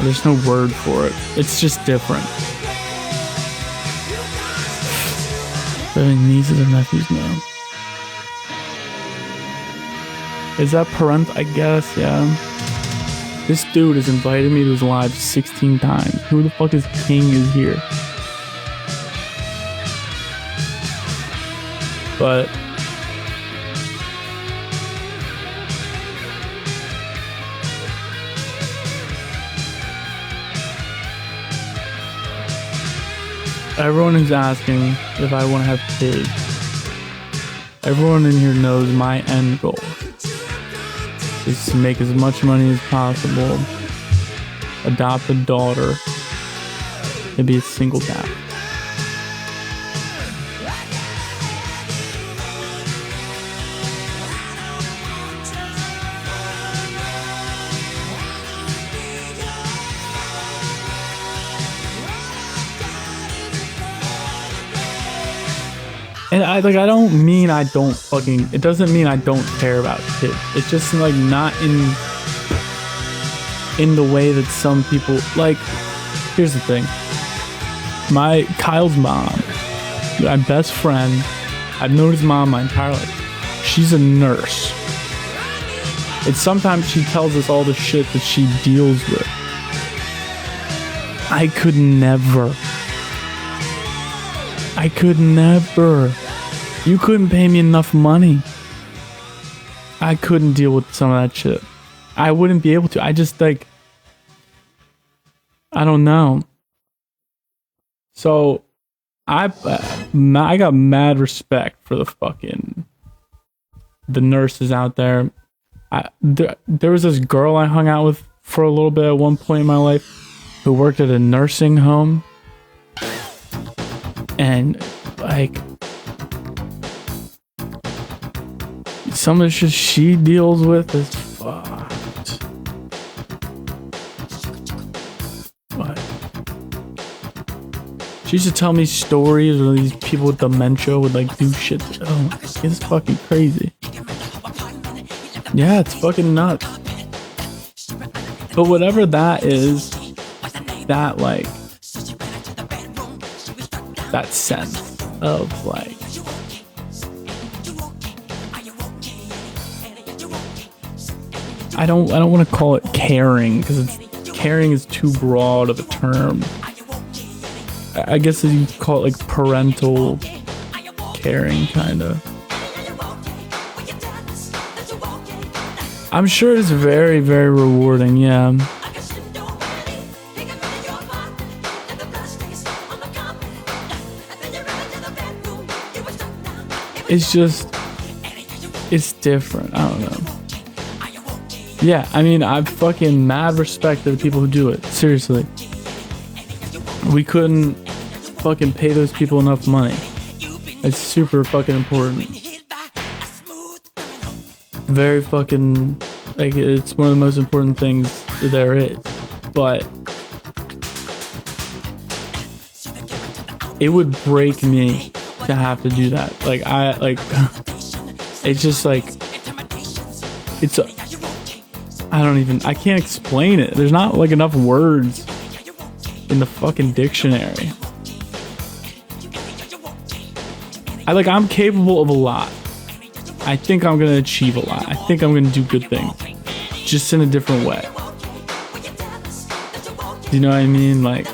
there's no word for it. It's just different. Nieces and nephews now. Is that parent? I guess, yeah. This dude has invited me to his live 16 times. Who the fuck is King is here? But everyone who's asking if I want to have kids, everyone in here knows my end goal is to make as much money as possible, adopt a daughter, and be a single dad. And I don't mean I don't fucking, it doesn't mean I don't care about kids. It's just like not in the way that some people, like, here's the thing. Kyle's mom, my best friend, I've known his mom my entire life. She's a nurse. And sometimes she tells us all the shit that she deals with. I could never. You couldn't pay me enough money. I couldn't deal with some of that shit. I wouldn't be able to. I just, like, I don't know. So I got mad respect for the nurses out there. There was this girl I hung out with for a little bit at one point in my life who worked at a nursing home. And, like, some of the shit she deals with is fucked. What? She used to tell me stories where these people with dementia would, like, do shit. Oh, it's fucking crazy. Yeah, it's fucking nuts. But whatever that is, that, like, that sense of, like, I don't want to call it caring, because caring is too broad of a term. I guess you could call it, like, parental caring, kind of. I'm sure it's very, very rewarding, yeah. It's just, it's different. I don't know. Yeah, I mean, I've fucking mad respect to the people who do it. Seriously. We couldn't fucking pay those people enough money. It's super fucking important. Very fucking, like, it's one of the most important things there is. But it would break me to have to do that. Like, It's just like, it's a, I can't explain it. There's not like enough words in the fucking dictionary. I'm capable of a lot. I think I'm gonna achieve a lot. I think I'm gonna do good things, just in a different way. You know what I mean? Like,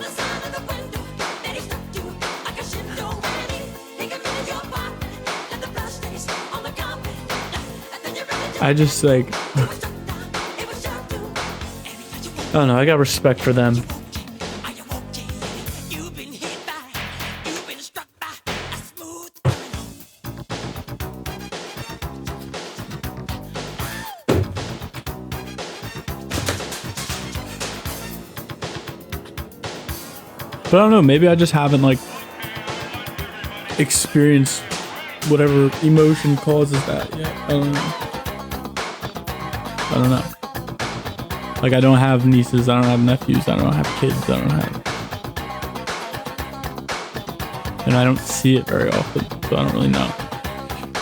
I just like, I don't know. I got respect for them. But I don't know, maybe I just haven't like experienced whatever emotion causes that yet. I don't know. Like, I don't have nieces, I don't have nephews, I don't have kids, I don't have... And I don't see it very often, so I don't really know.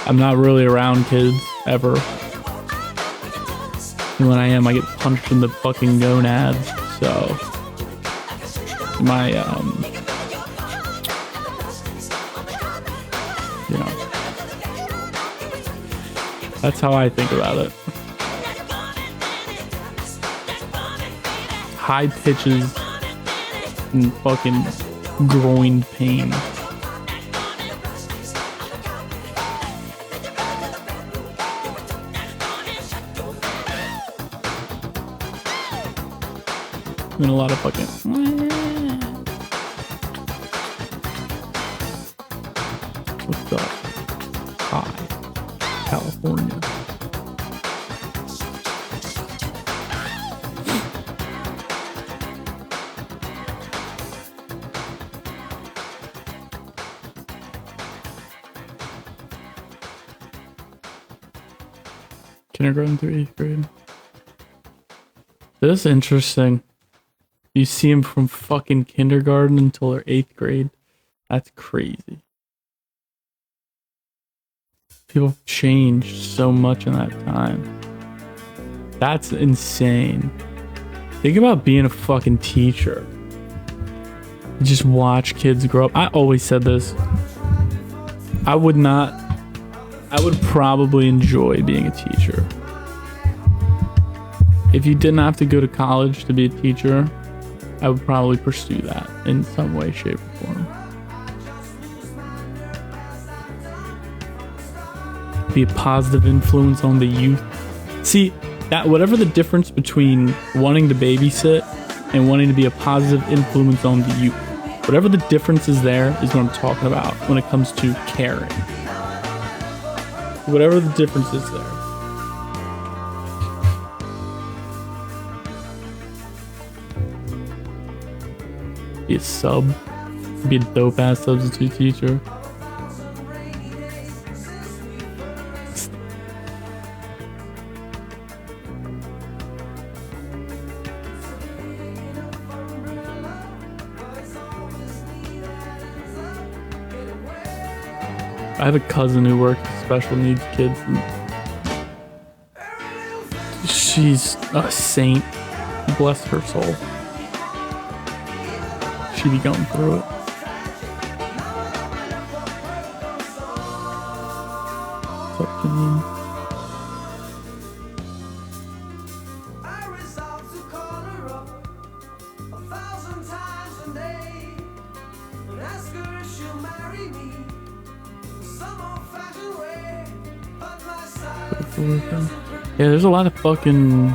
I'm not really around kids, ever. And when I am, I get punched in the fucking gonads, so... My, you know, that's how I think about it. High pitches and fucking groin pain. And a lot of fucking... What's up? Hi, California. Kindergarten through 8th grade. This is interesting. You see them from fucking kindergarten until their 8th grade. That's crazy. People have changed so much in that time. That's insane. Think about being a fucking teacher. You just watch kids grow up. I always said this. I would probably enjoy being a teacher. If you didn't have to go to college to be a teacher, I would probably pursue that in some way, shape, or form. Be a positive influence on the youth. See, that whatever the difference between wanting to babysit and wanting to be a positive influence on the youth, whatever the difference is there is what I'm talking about when it comes to caring. Whatever the difference is there. Be a sub. Be a dope ass substitute teacher. I have a cousin who works with special needs kids, and she's a saint. Bless her soul. She be going through it. What's up, Juliann? Yeah, there's a lot of fucking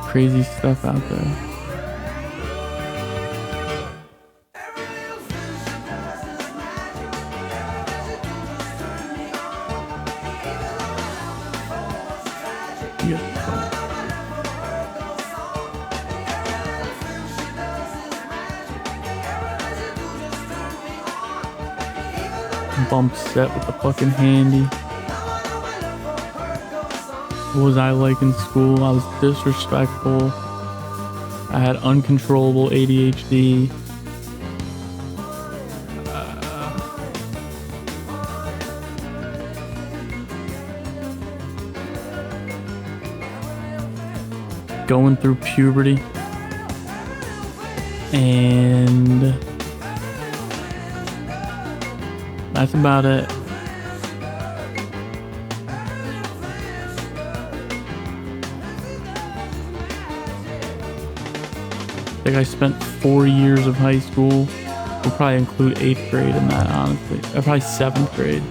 crazy stuff out there. Bump set with the fucking handy. What was I like in school? I was disrespectful. I had uncontrollable ADHD. going through puberty. And that's about it. I think I spent 4 years of high school. We'll probably include 8th grade in that, honestly. Probably 7th grade.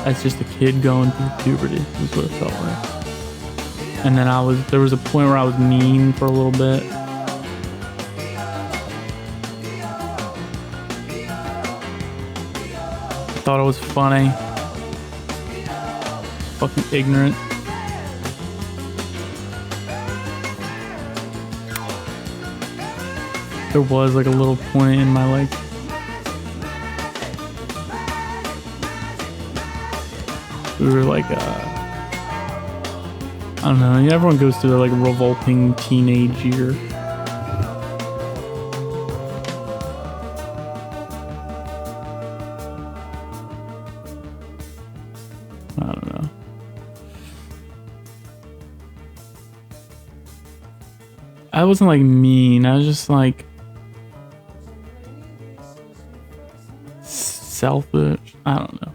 As just a kid going through puberty is what it felt like. And then there was a point where I was mean for a little bit. Thought it was funny. Fucking ignorant. There was like a little point in my like we were like I don't know, everyone goes through their like revolting teenage year. I don't know. I wasn't like mean, I was just like selfish. I don't know.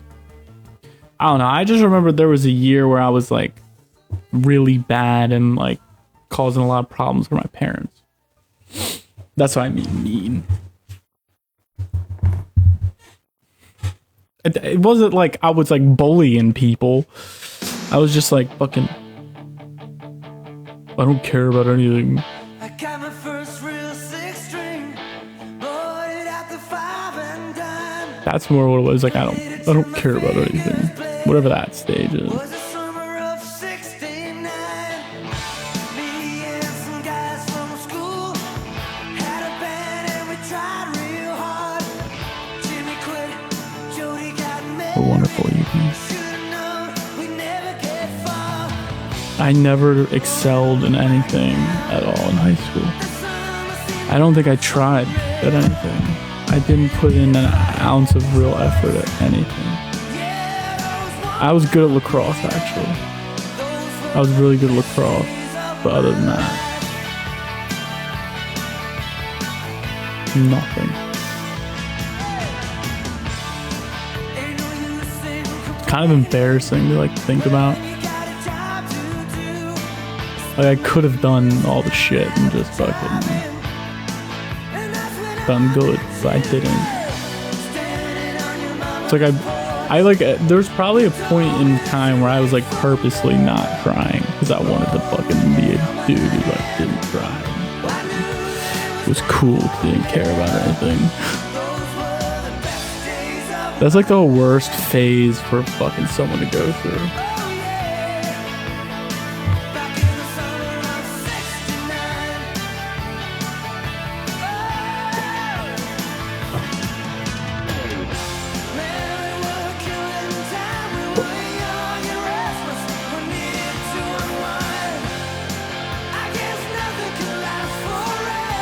I just remember there was a year where I was like really bad and like causing a lot of problems for my parents. That's what I mean. It wasn't like I was like bullying people. I was just like fucking, I don't care about anything. I got my first real 6-string, bought it at the 5 and dime. That's more what it was. Like I don't care about anything. Whatever that stage is. Was the summer of 69. Me and some guys from school had a band and we tried real hard. Jimmy quit, Jody got married. A wonderful evening. Should've known we'd never get far. I never excelled in anything at all in high school. I don't think I tried at anything. I didn't put in an ounce of real effort at anything. I was good at lacrosse, actually. I was really good at lacrosse, but other than that, nothing. It's kind of embarrassing to like think about. Like I could have done all the shit and just fucking done good, but I didn't. It's like I like, there's probably a point in time where I was like purposely not trying because I wanted to fucking be a dude who like didn't try and was cool, didn't care about anything. That's like the worst phase for fucking someone to go through.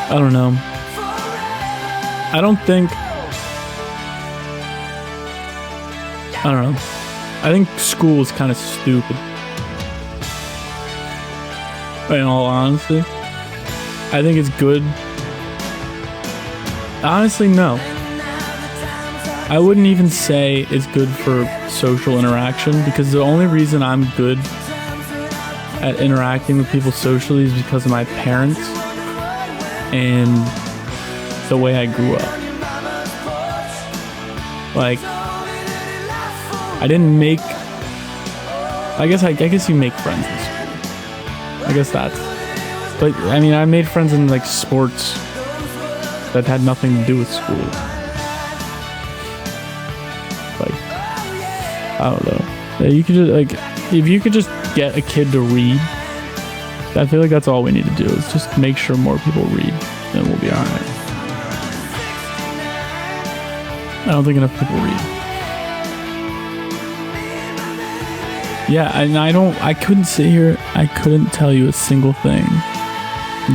I don't know. I don't know. I think school is kind of stupid. In all honesty. I think it's good. Honestly, no. I wouldn't even say it's good for social interaction because the only reason I'm good at interacting with people socially is because of my parents and the way I grew up. Like, I didn't make, I guess you make friends in school. I guess that's, but I mean, I made friends in like sports that had nothing to do with school. Like, I don't know. You could just like, if you could just get a kid to read, I feel like that's all we need to do is just make sure more people read, and we'll be alright. I don't think enough people read. Yeah, and I couldn't sit here, I couldn't tell you a single thing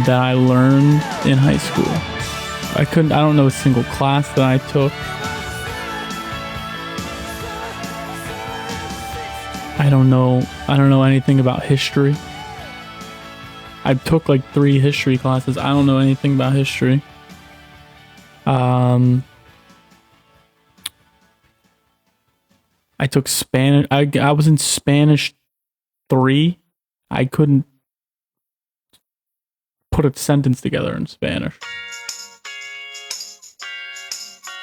that I learned in high school. I don't know a single class that I took. I don't know anything about history. I took like 3 history classes. I don't know anything about history. I took Spanish. I was in Spanish 3. I couldn't put a sentence together in Spanish.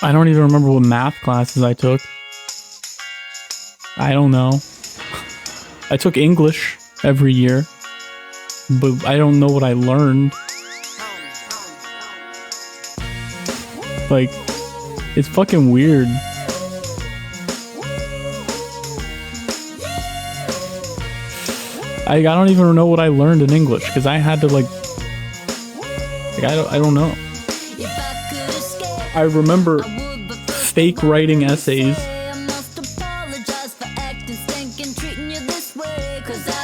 I don't even remember what math classes I took. I don't know. I took English every year, but I don't know what I learned. Like, it's fucking weird. I don't even know what I learned in English because I had to like I don't know. I remember fake writing essays,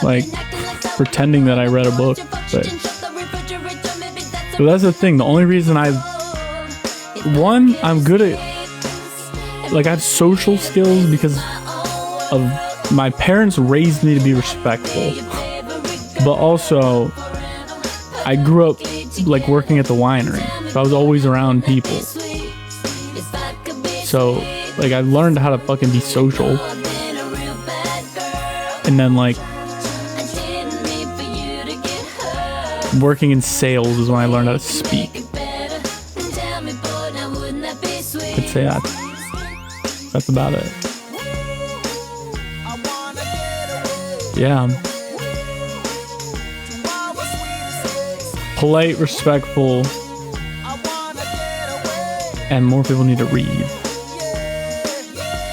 like pretending that I read a book. But that's the thing. The only reason I'm good at, like, I have social skills because of my parents raised me to be respectful, but also I grew up like working at the winery, so I was always around people. So like I learned how to fucking be social, and then like working in sales is when I learned how to speak. I'd say that's about it. Yeah. Polite, respectful, and more people need to read.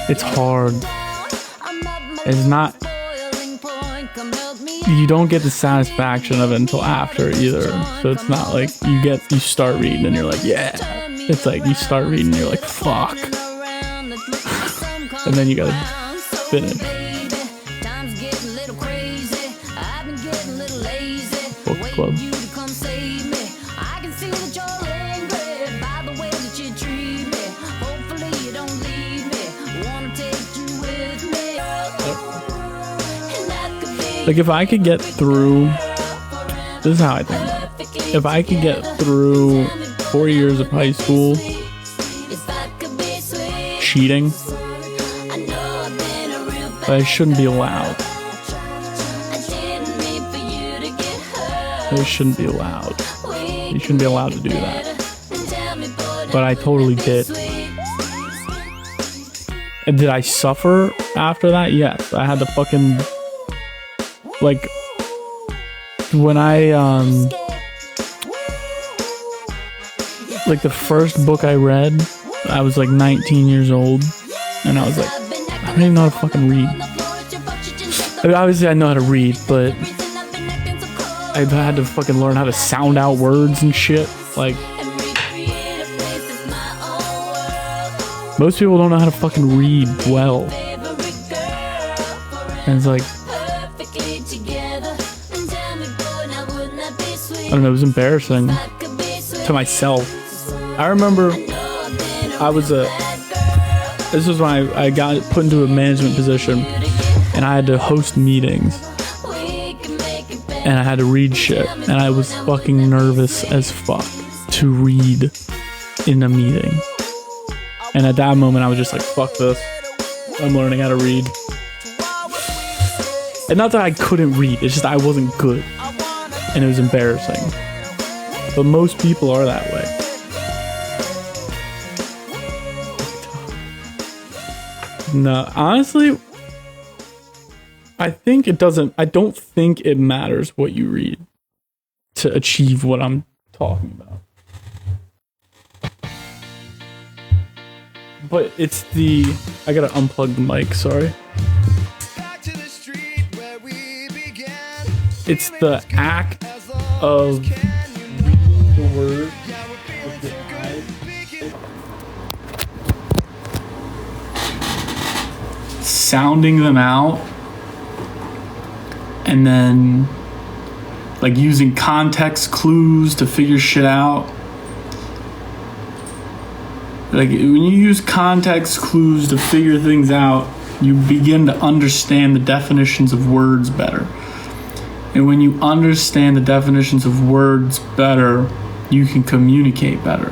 It's hard. It's not, you don't get the satisfaction of it until after either. So it's not like you start reading and you're like, yeah. It's like you start reading and you're like, fuck. And then you gotta finish. Book club. Like if I could get through, this is how I think about it. If I could get through 4 years of high school cheating, I shouldn't be allowed. It shouldn't be allowed. You shouldn't be allowed to do that. But I totally did. And did I suffer after that? Yes. I had to fucking, like, when I like the first book I read, I was like 19 years old, and I was like, I don't even know how to fucking read. I mean, obviously I know how to read, but I had to fucking learn how to sound out words and shit. Like, most people don't know how to fucking read well. And it's like, I don't know, it was embarrassing to myself. I remember this was when I got put into a management position and I had to host meetings and I had to read shit, and I was fucking nervous as fuck to read in a meeting. And at that moment I was just like, fuck this, I'm learning how to read. And not that I couldn't read, it's just I wasn't good and it was embarrassing. But most people are that way. No, honestly, I don't think it matters what you read to achieve what I'm talking about. But it's I gotta unplug the mic, sorry. It's the act of the word with your eyes, sounding them out, and then like using context clues to figure shit out. Like when you use context clues to figure things out, you begin to understand the definitions of words better. And when you understand the definitions of words better, you can communicate better.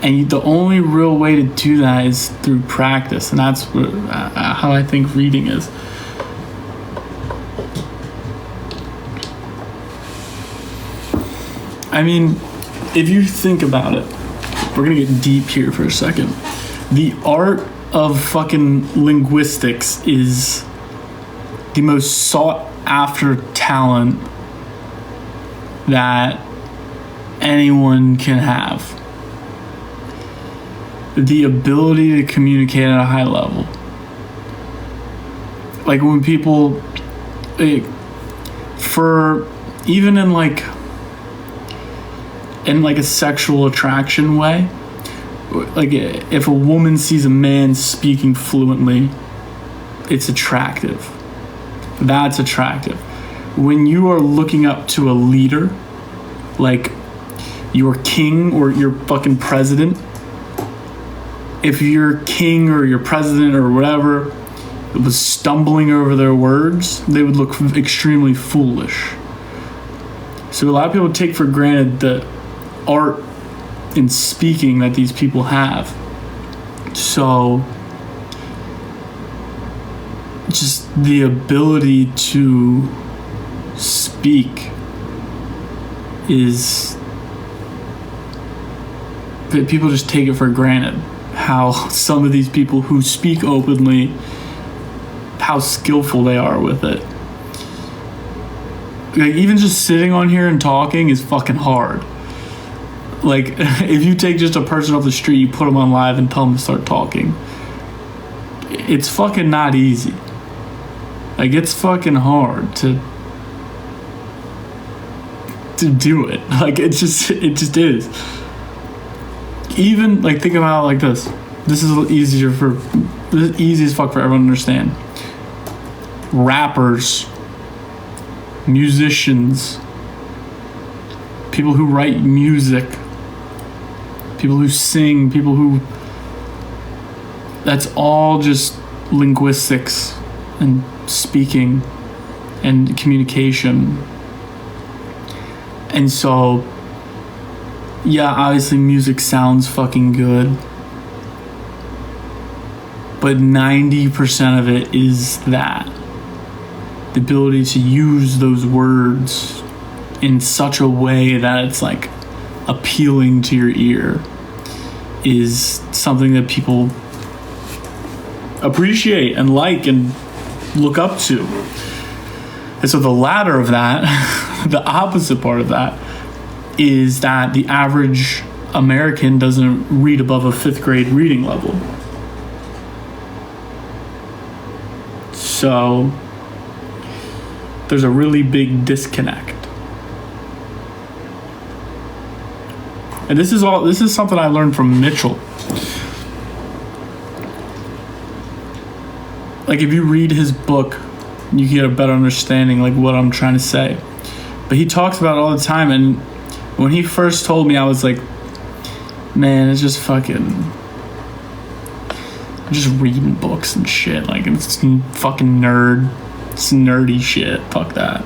And the only real way to do that is through practice. And that's how I think reading is. I mean, if you think about it, we're going to get deep here for a second. The art of fucking linguistics is the most sought after talent that anyone can have. The ability to communicate at a high level. Like when people, even in like a sexual attraction way, like if a woman sees a man speaking fluently, it's attractive. That's attractive. When you are looking up to a leader, like your king or your fucking president, if your king or your president or whatever was stumbling over their words, they would look extremely foolish. So a lot of people take for granted the art in speaking that these people have. So just the ability to speak is, people just take it for granted how some of these people who speak openly, how skillful they are with it. Like even just sitting on here and talking is fucking hard. Like if you take just a person off the street, you put them on live and tell them to start talking, it's fucking not easy. Like it's fucking hard to do it. Like it just is. Even like think about it like this. This is easy as fuck for everyone to understand. Rappers, musicians, people who write music, people who sing, that's all just linguistics and speaking and communication. And so, yeah, obviously music sounds fucking good, but 90% of it is that. The ability to use those words in such a way that it's like appealing to your ear is something that people appreciate and like and look up to. And so the latter of that, the opposite part of that, is that the average American doesn't read above a 5th grade reading level. So there's a really big disconnect. And this is something I learned from Mitchell. Like if you read his book, you get a better understanding like what I'm trying to say. But he talks about it all the time, and when he first told me, I was like, man, it's just fucking, I'm just reading books and shit. Like it's fucking it's nerdy shit. Fuck that.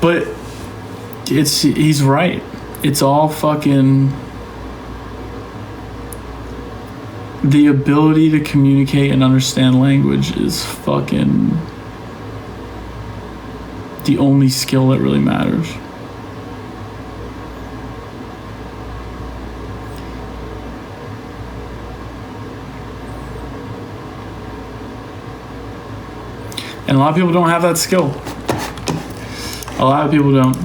But he's right. It's all fucking the ability to communicate and understand language is fucking the only skill that really matters. And a lot of people don't have that skill. A lot of people don't.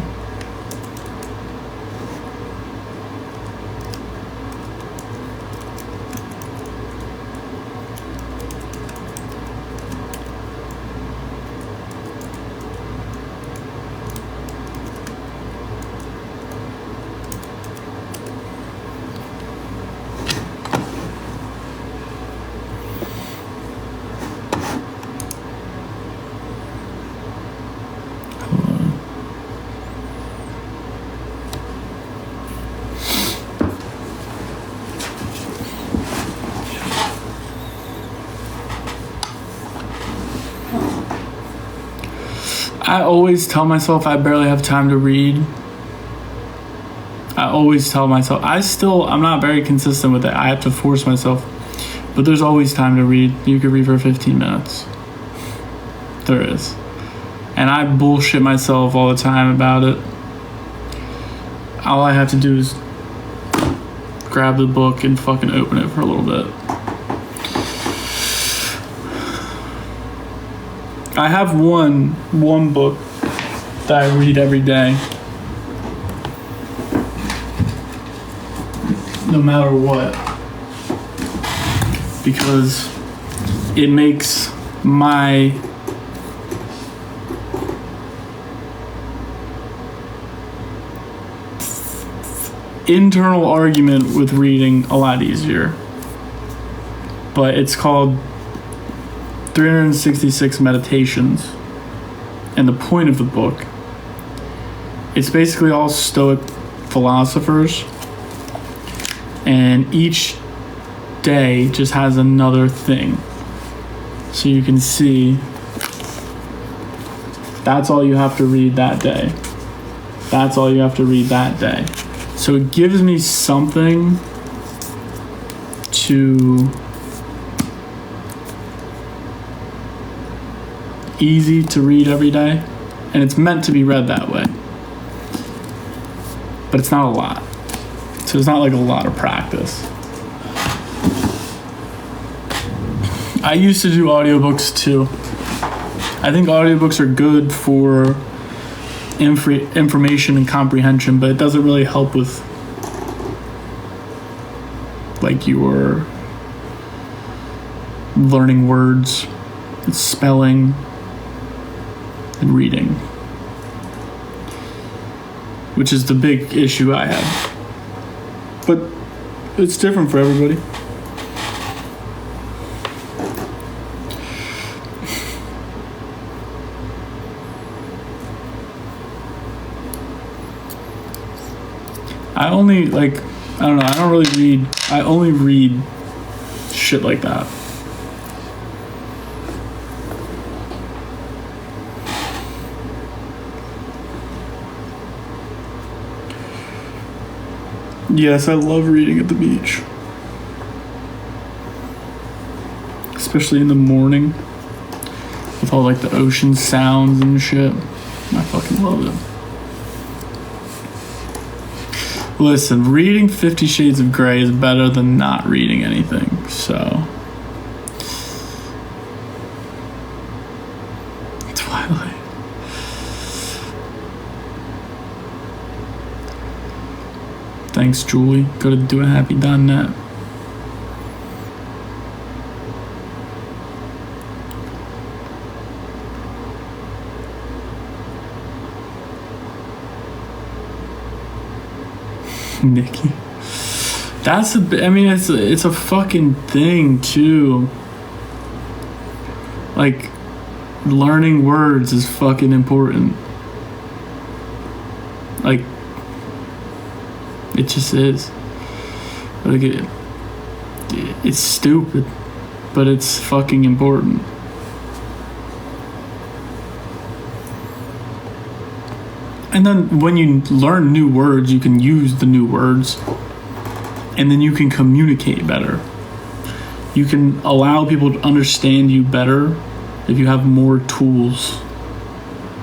I always tell myself I barely have time to read. I always tell myself, I'm not very consistent with it. I have to force myself. But there's always time to read. You could read for 15 minutes. There is. And I bullshit myself all the time about it. All I have to do is grab the book and fucking open it for a little bit. I have one book that I read every day. No matter what. Because it makes my internal argument with reading a lot easier. But it's called 366 Meditations. And the point of the book, it's basically all Stoic philosophers. And each day just has another thing. So you can see that's all you have to read that day. That's all you have to read that day. So it gives me something to easy to read every day, and it's meant to be read that way, but it's not a lot, so it's not like a lot of practice. I used to do audiobooks too. I think audiobooks are good for information and comprehension, but it doesn't really help with like your learning words, spelling, and reading, which is the big issue I have. But it's different for everybody. I only I don't really read. I only read shit like that. Yes, I love reading at the beach. Especially in the morning. With all like the ocean sounds and shit. I fucking love it. Listen, reading 50 Shades of Grey is better than not reading anything, so. Twilight. Thanks, Julie. Go to doithappy.net. Nikki. It's a fucking thing too. Like, learning words is fucking important. Like, it just is. Like, it's stupid, but it's fucking important. And then when you learn new words, you can use the new words, and then you can communicate better. You can allow people to understand you better if you have more tools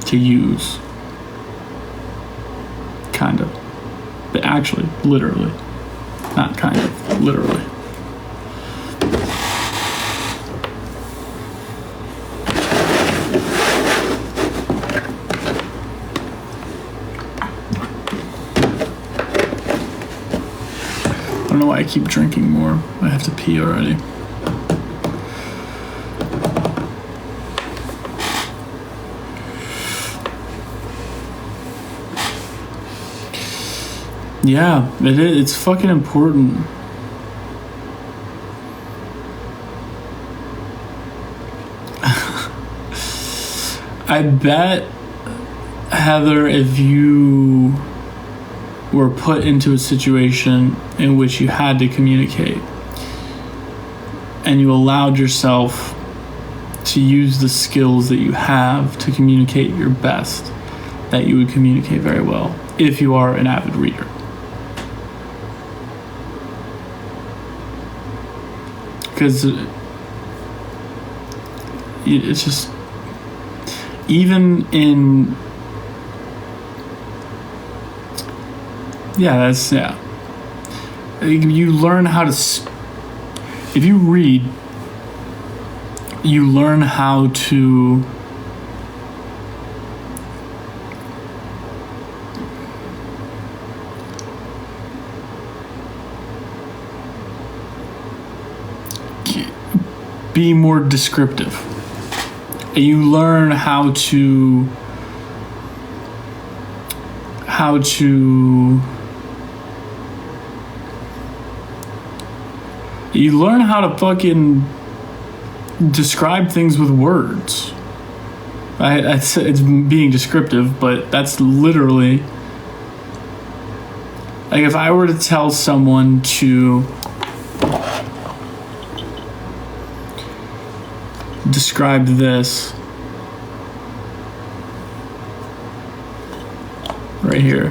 to use. Kind of. But actually, literally. Not kind of, literally. I don't know why I keep drinking more. I have to pee already. Yeah, it is. It's fucking important. I bet, Heather, if you were put into a situation in which you had to communicate and you allowed yourself to use the skills that you have to communicate your best, that you would communicate very well if you are an avid reader. Because it's just, even in, yeah, you learn how to, if you read, you learn how to be more descriptive. And you learn how to you learn how to fucking describe things with words. I said it's being descriptive, but that's literally, like, if I were to tell someone to describe this right here,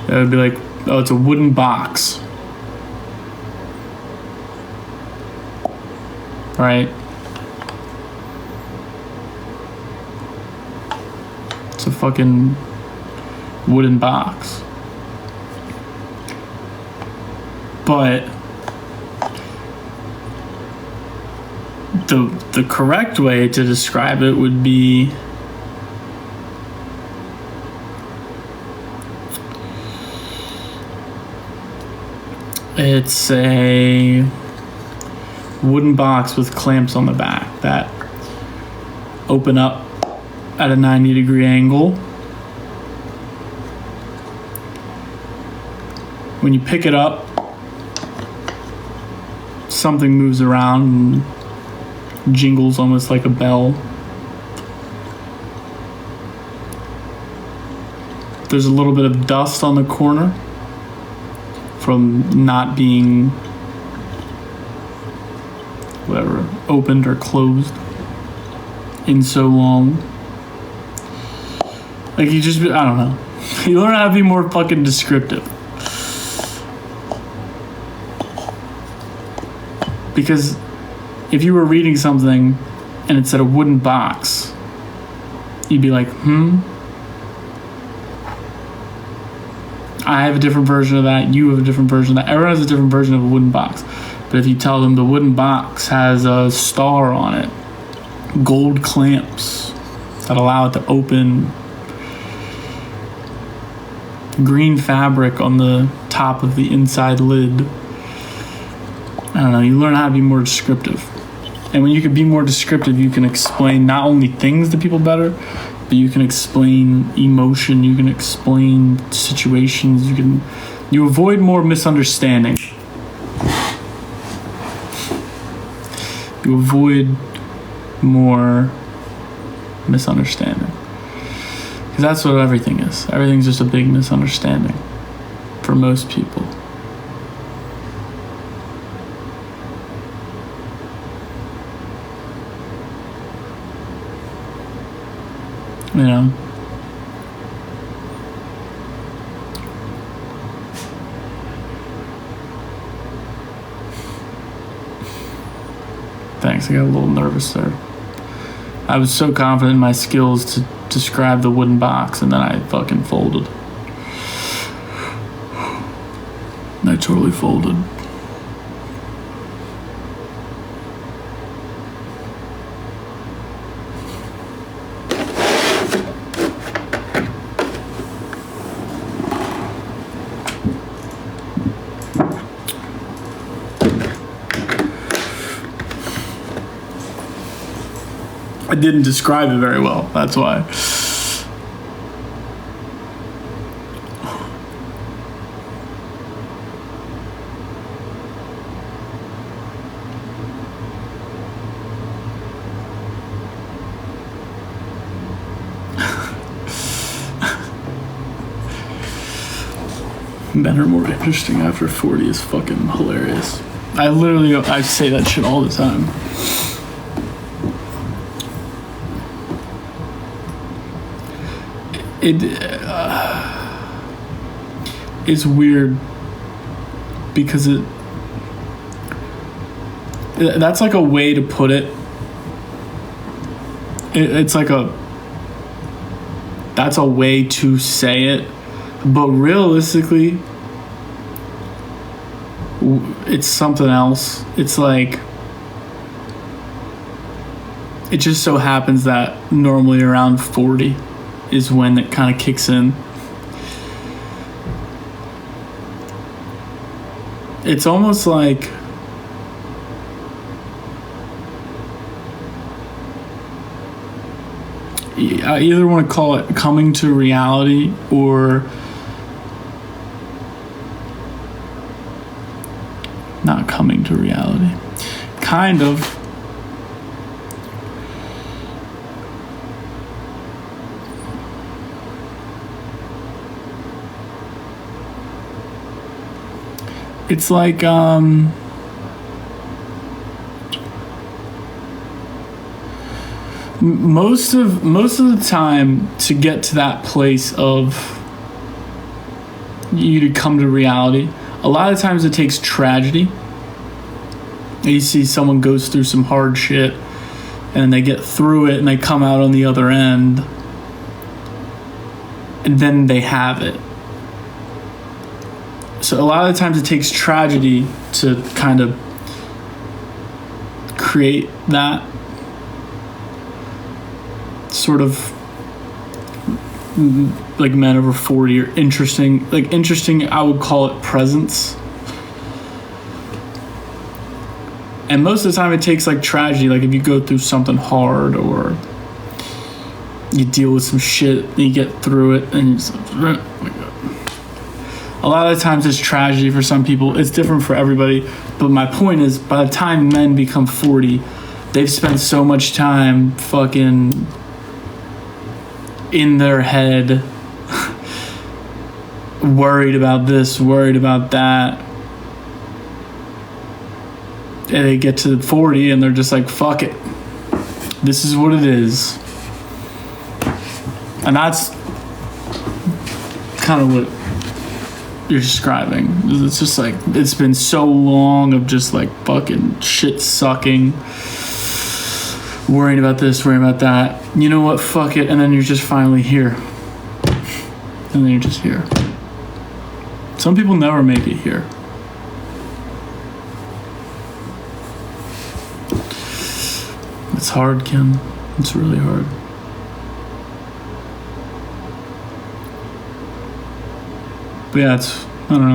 that would be like, oh, it's a wooden box, right? It's a fucking wooden box. But the correct way to describe it would be, it's a wooden box with clamps on the back that open up at a 90-degree angle. When you pick it up, something moves around and jingles almost like a bell. There's a little bit of dust on the corner from not being whatever, opened or closed in so long. Like, you just, I don't know. You learn how to be more fucking descriptive. Because if you were reading something and it said a wooden box, you'd be like, I have a different version of that, you have a different version of that, everyone has a different version of a wooden box. But if you tell them the wooden box has a star on it, gold clamps that allow it to open, green fabric on the top of the inside lid, I don't know, you learn how to be more descriptive. And when you can be more descriptive, you can explain not only things to people better, but you can explain emotion, you can explain situations, you avoid more misunderstanding. You avoid more misunderstanding. Because that's what everything is. Everything's just a big misunderstanding for most people. You know? Thanks, I got a little nervous there. I was so confident in my skills to describe the wooden box, and then I fucking folded. I totally folded. I didn't describe it very well, that's why. Men are more interesting after 40 is fucking hilarious. I say that shit all the time. It's weird because that's like a way to put it. It's like that's a way to say it, but realistically, it's something else. It's like, it just so happens that normally around 40 is when it kind of kicks in. It's almost like I either want to call it coming to reality or not coming to reality. Kind of. It's like most of the time, to get to that place of you to come to reality, a lot of times it takes tragedy. You see someone goes through some hard shit and they get through it and they come out on the other end, and then they have it. So a lot of the times it takes tragedy to kind of create that sort of like men over 40 or interesting, I would call it presence. And most of the time it takes like tragedy, like if you go through something hard or you deal with some shit and you get through it and you're just like, oh my God. A lot of the times it's tragedy for some people. It's different for everybody. But my point is, by the time men become 40, they've spent so much time fucking in their head, worried about this, worried about that. And they get to 40 and they're just like, fuck it. This is what it is. And that's kind of what you're describing. It's just like, it's been so long of just like fucking shit sucking, worrying about this, worrying about that. You know what, fuck it. And then you're just finally here. And then you're just here. Some people never make it here. It's hard, Kim. It's really hard. But yeah, it's, I don't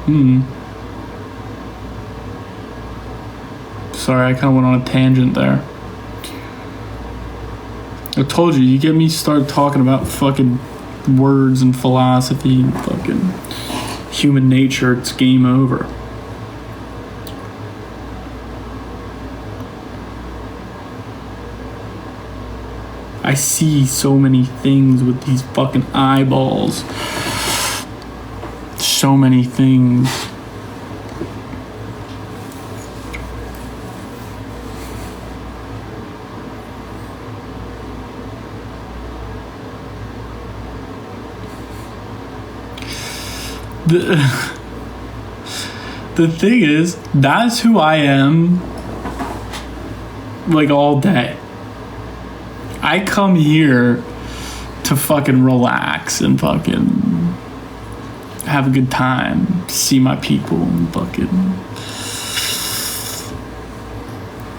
know. Sorry, I kind of went on a tangent there. I told you, you get me started talking about fucking words and philosophy and fucking human nature, it's game over. I see so many things with these fucking eyeballs. So many things. The thing is, that's who I am, like, all day. I come here to fucking relax and fucking have a good time, see my people and fucking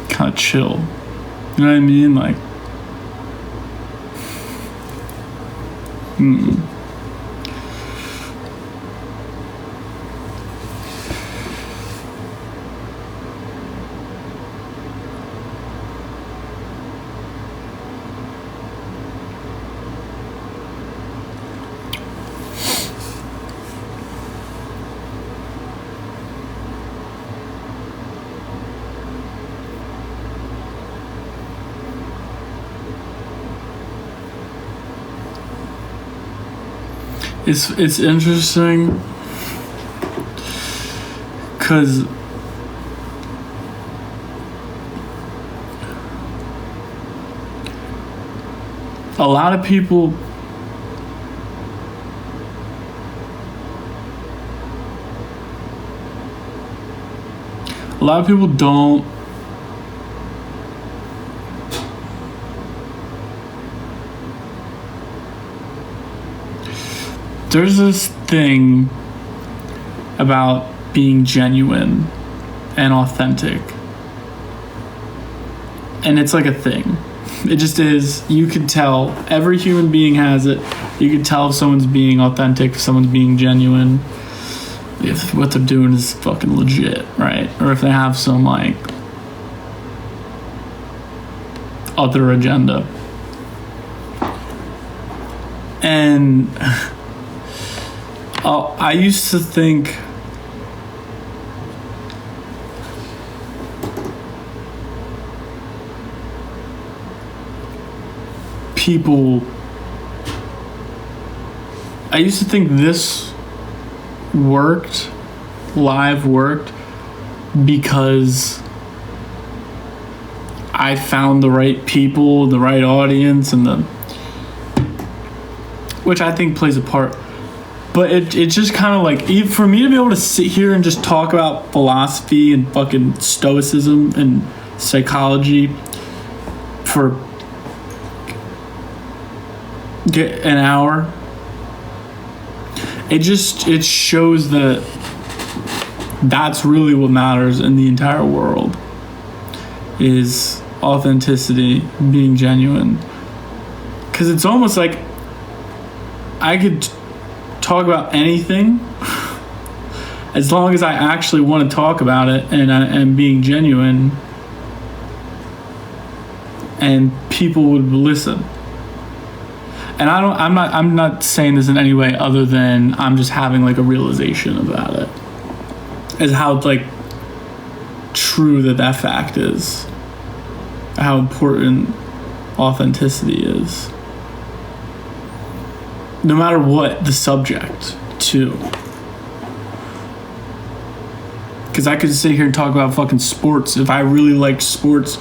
kind of chill. You know what I mean? Like, It's interesting because a lot of people don't there's this thing about being genuine and authentic, and it's like a thing. It just is. You can tell. Every human being has it. You can tell if someone's being authentic, if someone's being genuine, if what they're doing is fucking legit, right? Or if they have some like other agenda. And I used to think this live worked because I found the right people, the right audience, and which I think plays a part. But it just kind of like, for me to be able to sit here and just talk about philosophy and fucking stoicism and psychology for an hour, it shows that that's really what matters in the entire world, is authenticity, being genuine. Because it's almost like I could talk about anything as long as I actually want to talk about it and I am being genuine, and people would listen. And I'm not saying this in any way other than I'm just having like a realization about it, as how like true that fact is, how important authenticity is, no matter what the subject too. Because I could sit here and talk about fucking sports. If I really liked sports,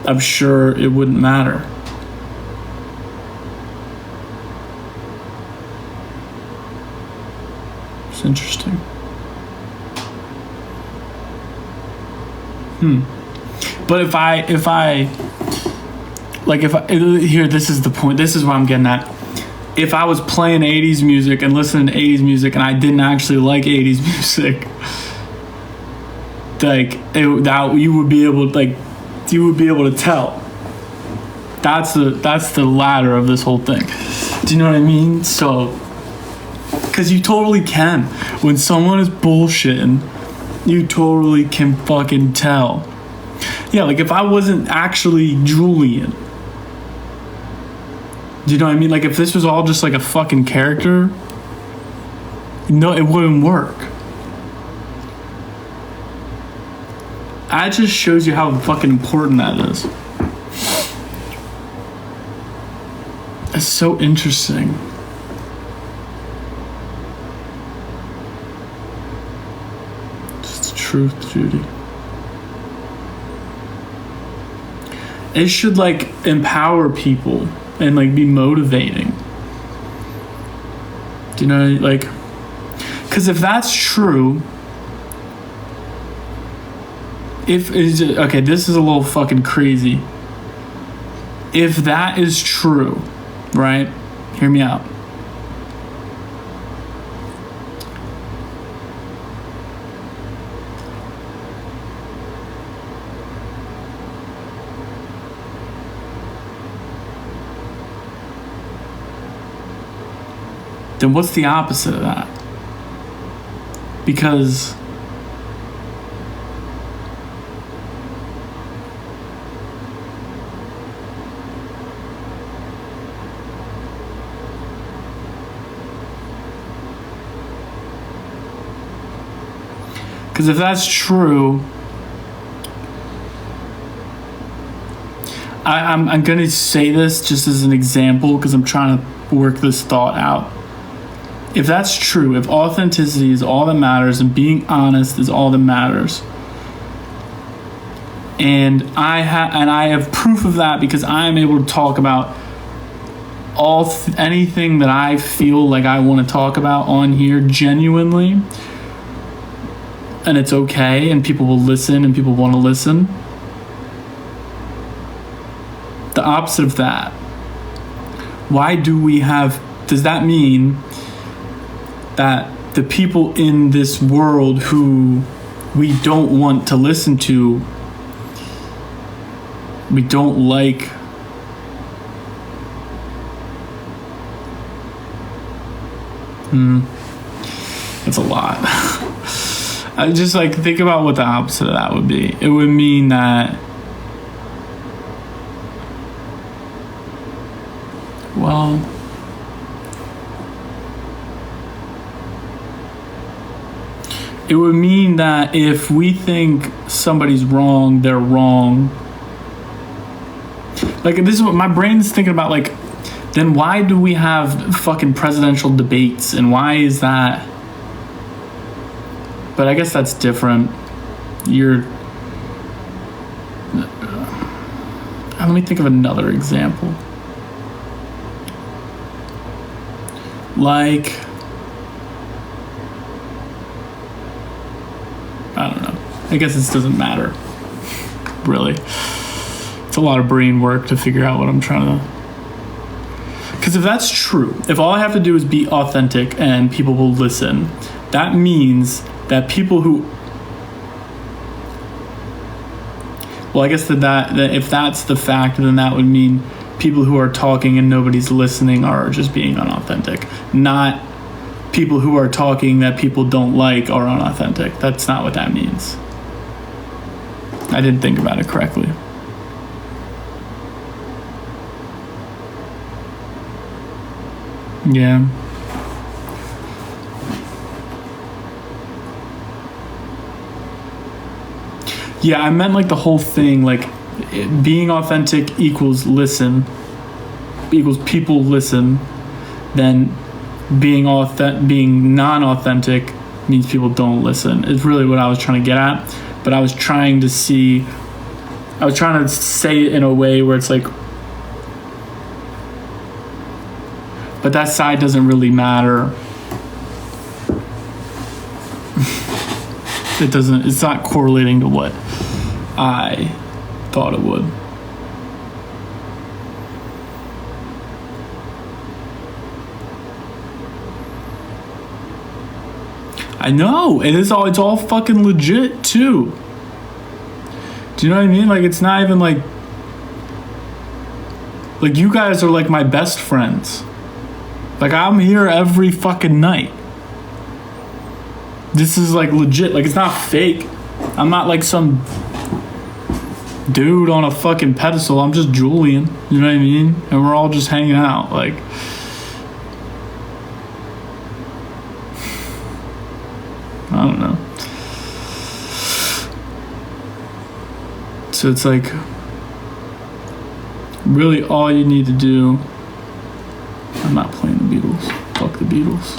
I'm sure it wouldn't matter. It's interesting. But if I here, this is the point. This is what I'm getting at. If I was playing 80s music and listening to 80s music and I didn't actually like 80s music, like you would be able to tell. That's the ladder of this whole thing. Do you know what I mean? So, because you totally can. When someone is bullshitting, you totally can fucking tell. Yeah, like if I wasn't actually Juliann, do you know what I mean? Like if this was all just like a fucking character, no, it wouldn't work. That just shows you how fucking important that is. It's so interesting. It's the truth, Judy. It should like empower people and like be motivating. Do you know, like, because if that's true, okay, this is a little fucking crazy. If that is true, right? Hear me out. Then what's the opposite of that? Because if that's true, I'm going to say this just as an example because I'm trying to work this thought out. if that's true, if authenticity is all that matters and being honest is all that matters, and I have proof of that because I'm able to talk about anything that I feel like I want to talk about on here genuinely, and it's okay, and people will listen, and people want to listen. The opposite of that. Does that mean that the people in this world who we don't want to listen to, we don't like, that's a lot. I just like think about what the opposite of that would be. It would mean that, well, it would mean that if we think somebody's wrong, they're wrong. Like, this is what my brain's thinking about. Like, then why do we have fucking presidential debates? And why is that? But I guess that's different. Let me think of another example. Like, I don't know. I guess this doesn't matter, really. It's a lot of brain work to figure out what I'm trying to... Because if that's true, if all I have to do is be authentic and people will listen, that means that people who... Well, I guess that if that's the fact, then that would mean people who are talking and nobody's listening are just being unauthentic. Not people who are talking that people don't like are unauthentic. That's not what that means. I didn't think about it correctly. Yeah. Yeah, I meant like the whole thing, like being authentic equals listen, equals people listen, then being non-authentic means people don't listen. It's really what I was trying to get at, but I was trying to say it in a way where it's like, but that side doesn't really matter. It's not correlating to what I thought it would. I know, it's all fucking legit too. Do you know what I mean? Like, it's not even like you guys are like my best friends. Like, I'm here every fucking night. This is like legit. Like, it's not fake. I'm not like some dude on a fucking pedestal. I'm just Julian. You know what I mean? And we're all just hanging out. Like, I don't know. So it's like, really all you need to do... I'm not playing the Beatles. Fuck the Beatles.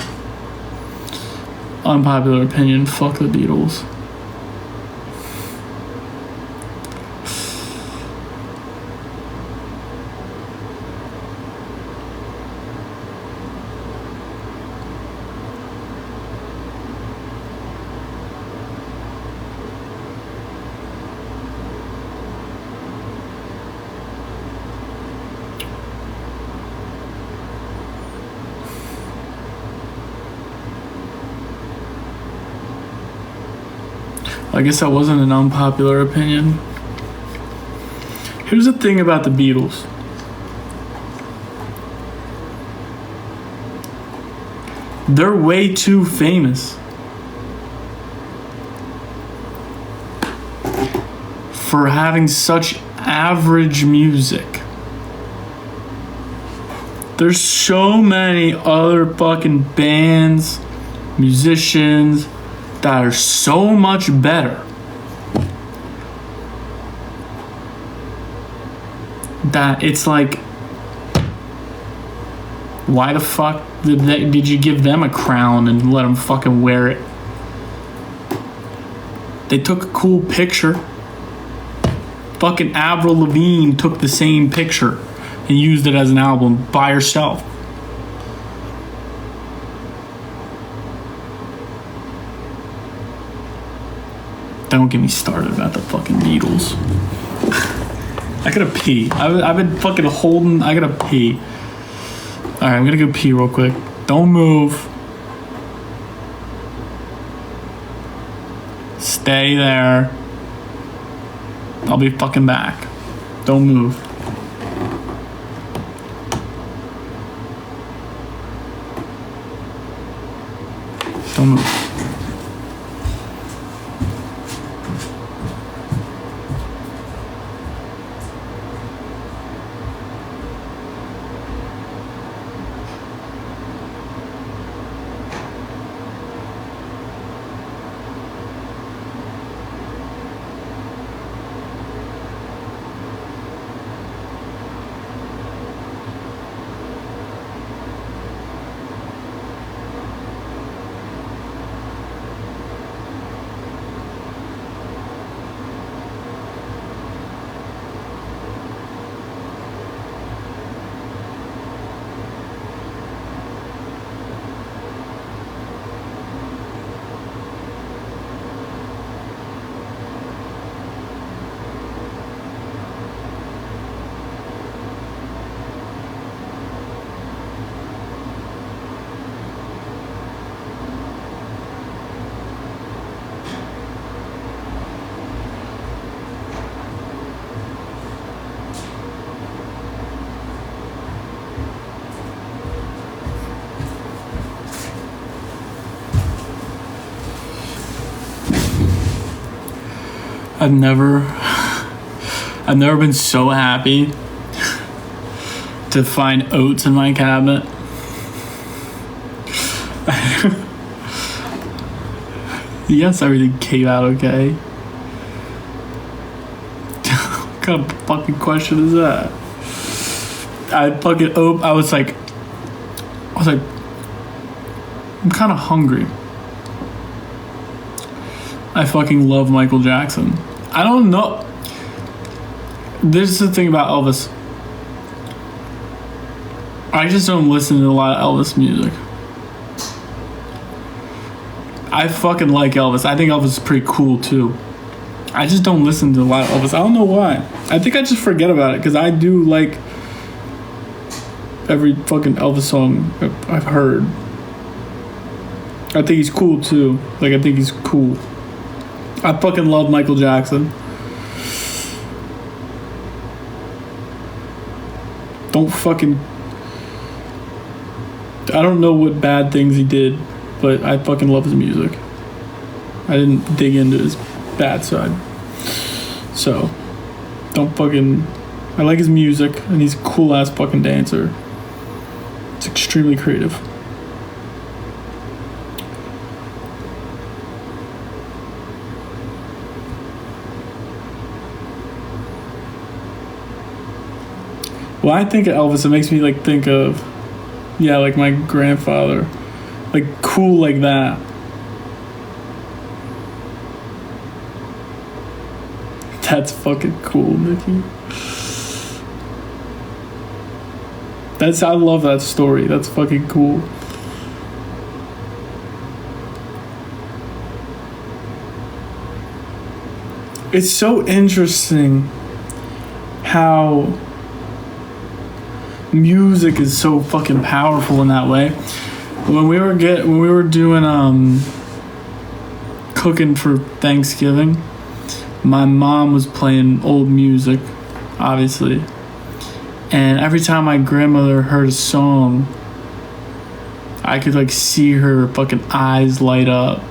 Unpopular opinion, fuck the Beatles. I guess that wasn't an unpopular opinion. Here's the thing about the Beatles. They're way too famous for having such average music. There's so many other fucking bands, musicians, that are so much better that it's like Why the fuck did you give them a crown and let them fucking wear it? They took a cool picture. Fucking Avril Lavigne took the same picture and used it as an album by herself. Don't get me started about the fucking Beatles. I gotta pee. I've been fucking holding. I gotta pee. Alright, I'm gonna go pee real quick. Don't move. Stay there. I'll be fucking back. Don't move. Don't move. I've never been so happy to find oats in my cabinet. Yes, everything came out okay. What kind of fucking question is that? I was like, I'm kind of hungry. I fucking love Michael Jackson. I don't know. This is the thing about Elvis. I just don't listen to a lot of Elvis music. I fucking like Elvis. I think Elvis is pretty cool too. I just don't listen to a lot of Elvis. I don't know why. I think I just forget about it because I do like every fucking Elvis song I've heard. I think he's cool too. Like, I think he's cool. I fucking love Michael Jackson. Don't fucking... I don't know what bad things he did, but I fucking love his music. I didn't dig into his bad side. So, don't fucking... I like his music, and he's a cool-ass fucking dancer. It's extremely creative. When I think of Elvis, it makes me like think of, yeah, like my grandfather, like cool like that. That's fucking cool, Nikki. I love that story. That's fucking cool. It's so interesting how music is so fucking powerful in that way. When we were doing cooking for Thanksgiving, my mom was playing old music, obviously. And every time my grandmother heard a song, I could like see her fucking eyes light up.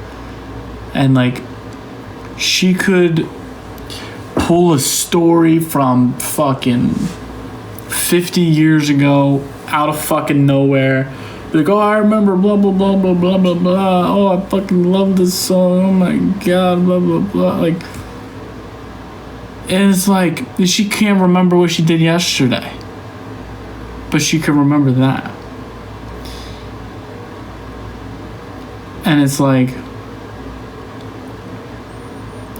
And like she could pull a story from fucking 50 years ago out of fucking nowhere. Like, oh, I remember blah blah blah blah blah blah blah. Oh, I fucking love this song. Oh my god, blah blah blah. Like, and it's like she can't remember what she did yesterday, but she can remember that. And it's like,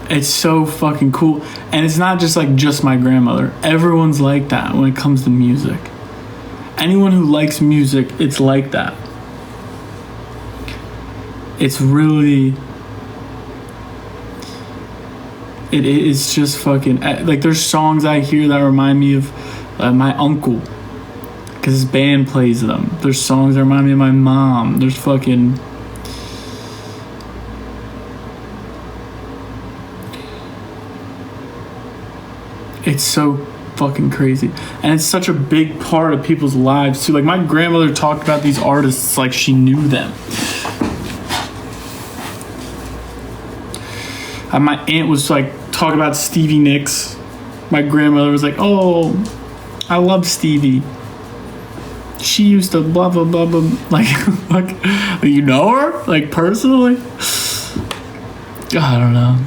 it's so fucking cool. And it's not just like just my grandmother. Everyone's like that when it comes to music. Anyone who likes music, it's like that. It's really, it is just fucking, like there's songs I hear that remind me of my uncle, because his band plays them. There's songs that remind me of my mom. There's fucking, it's so fucking crazy. And it's such a big part of people's lives too. Like my grandmother talked about these artists like she knew them. And my aunt was like talking about Stevie Nicks. My grandmother was like, oh, I love Stevie. She used to blah blah blah blah. Like you know her? Like personally? I don't know.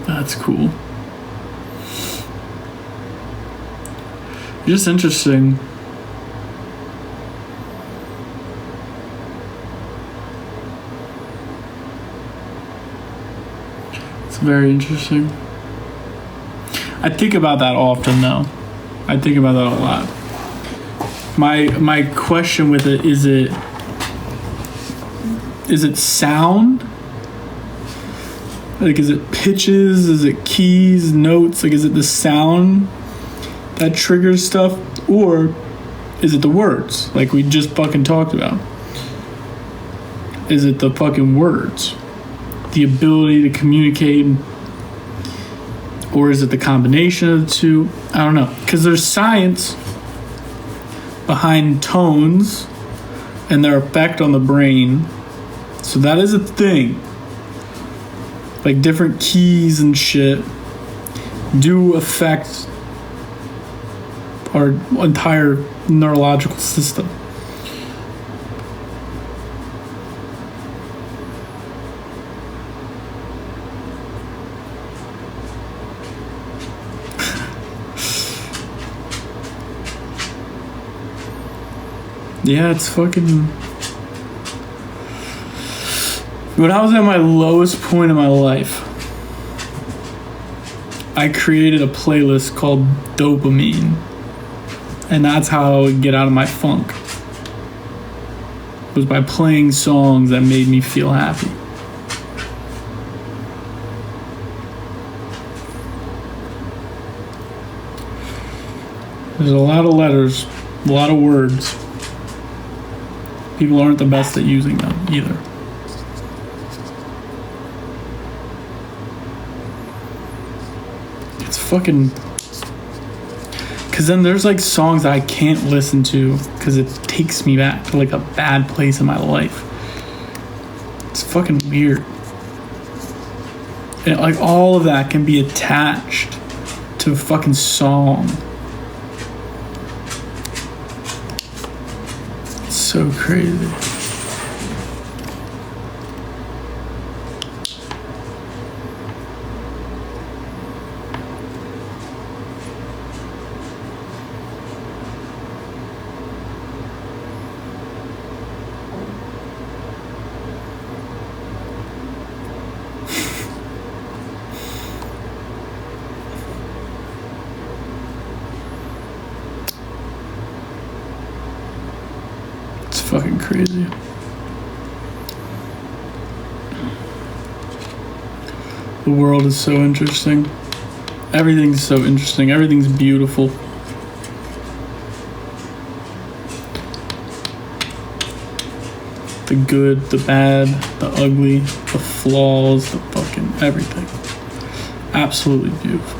That's cool. Just interesting. It's very interesting. I think about that often though. I think about that a lot. My question with it is it sound? Like, is it pitches? Is it keys, notes? Like, is it the sound that triggers stuff? Or is it the words? Like we just fucking talked about. Is it the fucking words? The ability to communicate? Or is it the combination of the two? I don't know. Because there's science behind tones and their effect on the brain. So that is a thing. Like different keys and shit do affect our entire neurological system. Yeah, it's fucking... When I was at my lowest point in my life, I created a playlist called Dopamine. And that's how I would get out of my funk. It was by playing songs that made me feel happy. There's a lot of letters, a lot of words. People aren't the best at using them either. It's fucking... Because then there's like songs that I can't listen to because it takes me back to like a bad place in my life. It's fucking weird. And like all of that can be attached to a fucking song. It's so crazy. Fucking crazy. The world is so interesting. Everything's so interesting. Everything's beautiful. The good, the bad, the ugly, the flaws, the fucking everything. Absolutely beautiful.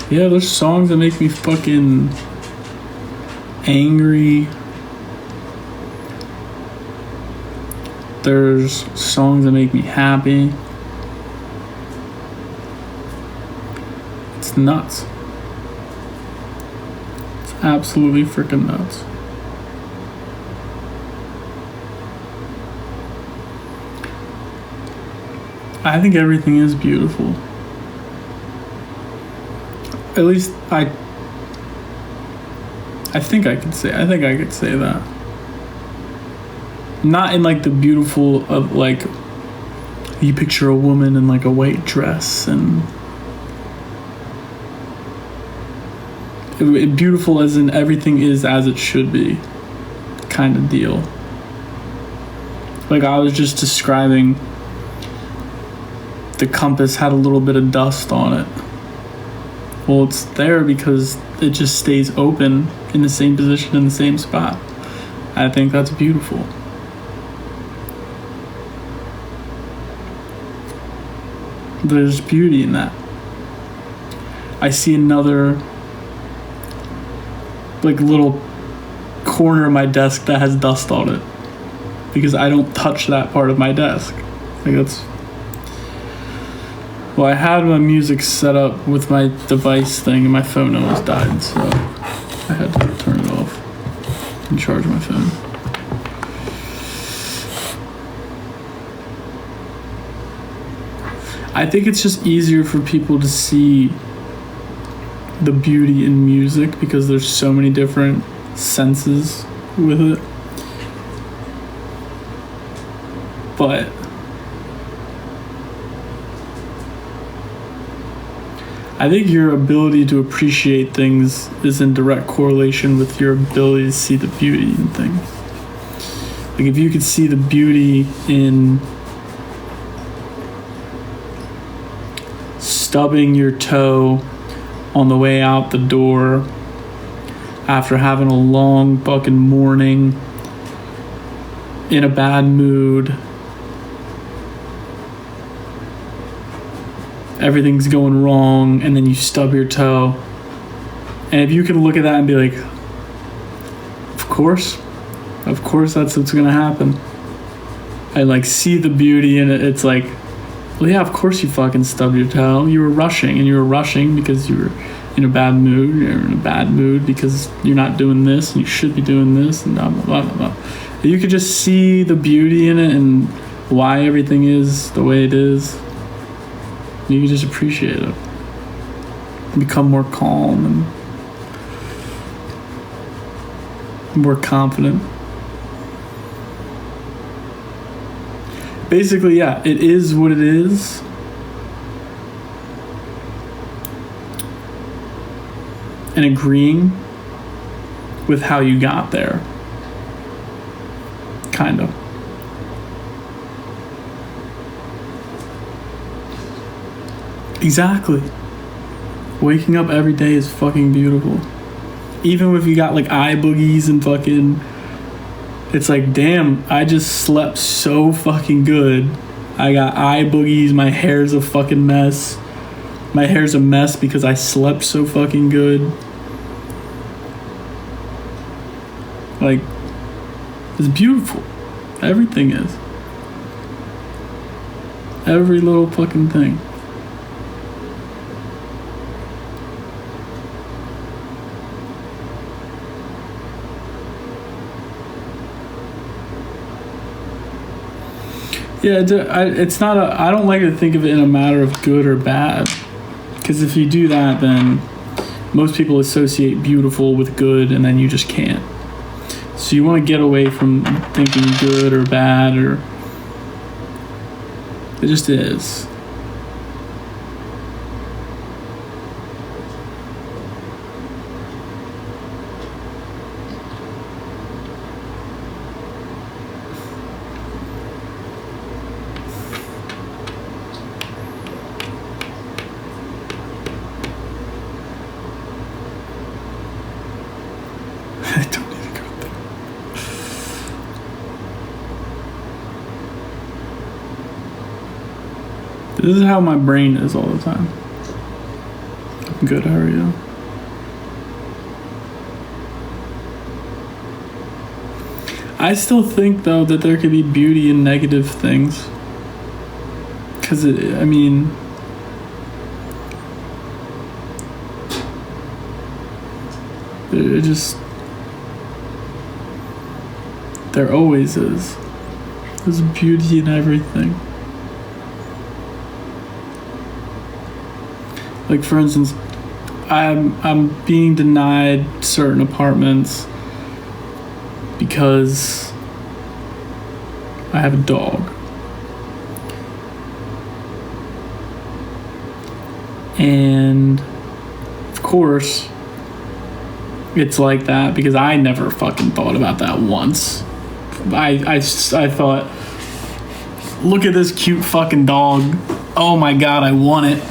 Yeah, there's songs that make me fucking angry. There's songs that make me happy. It's nuts. It's absolutely freaking nuts. I think everything is beautiful. At least I think I could say that. Not in like the beautiful of like you picture a woman in like a white dress and beautiful as in everything is as it should be kind of deal. Like I was just describing, the compass had a little bit of dust on it. Well, it's there because it just stays open in the same position in the same spot. I think that's beautiful. There's beauty in that. I see another like little corner of my desk that has dust on it because I don't touch that part of my desk. Like that's. Well, I had my music set up with my device thing and my phone almost died, so I had to turn it off and charge my phone. I think it's just easier for people to see the beauty in music because there's so many different senses with it. But I think your ability to appreciate things is in direct correlation with your ability to see the beauty in things. Like if you could see the beauty in stubbing your toe on the way out the door after having a long fucking morning in a bad mood, everything's going wrong, and then you stub your toe, and if you can look at that and be like, of course that's what's gonna happen, and like see the beauty in it, it's like, well, yeah, of course you fucking stubbed your toe. You were rushing because you were in a bad mood. You're in a bad mood because you're not doing this and you should be doing this and blah, blah, blah, blah. You could just see the beauty in it and why everything is the way it is. You can just appreciate it. Become more calm and more confident. Basically, yeah, it is what it is. And agreeing with how you got there. Kind of. Exactly. Waking up every day is fucking beautiful. Even if you got like eye boogies and fucking, it's like, damn, I just slept so fucking good. I got eye boogies, my hair's a fucking mess. My hair's a mess because I slept so fucking good. Like, it's beautiful. Everything is. Every little fucking thing. Yeah, it's not a. I don't like to think of it in a matter of good or bad, because if you do that, then most people associate beautiful with good, and then you just can't. So you want to get away from thinking good or bad, or it just is. I don't need to go there. This is how my brain is all the time. I'm good, how are you? I still think, though, that there could be beauty in negative things. Because, I mean, it just, there always is. There's beauty in everything. Like, for instance, I'm being denied certain apartments because I have a dog. And of course, it's like that because I never fucking thought about that once. I thought, look at this cute fucking dog. Oh my god, I want it.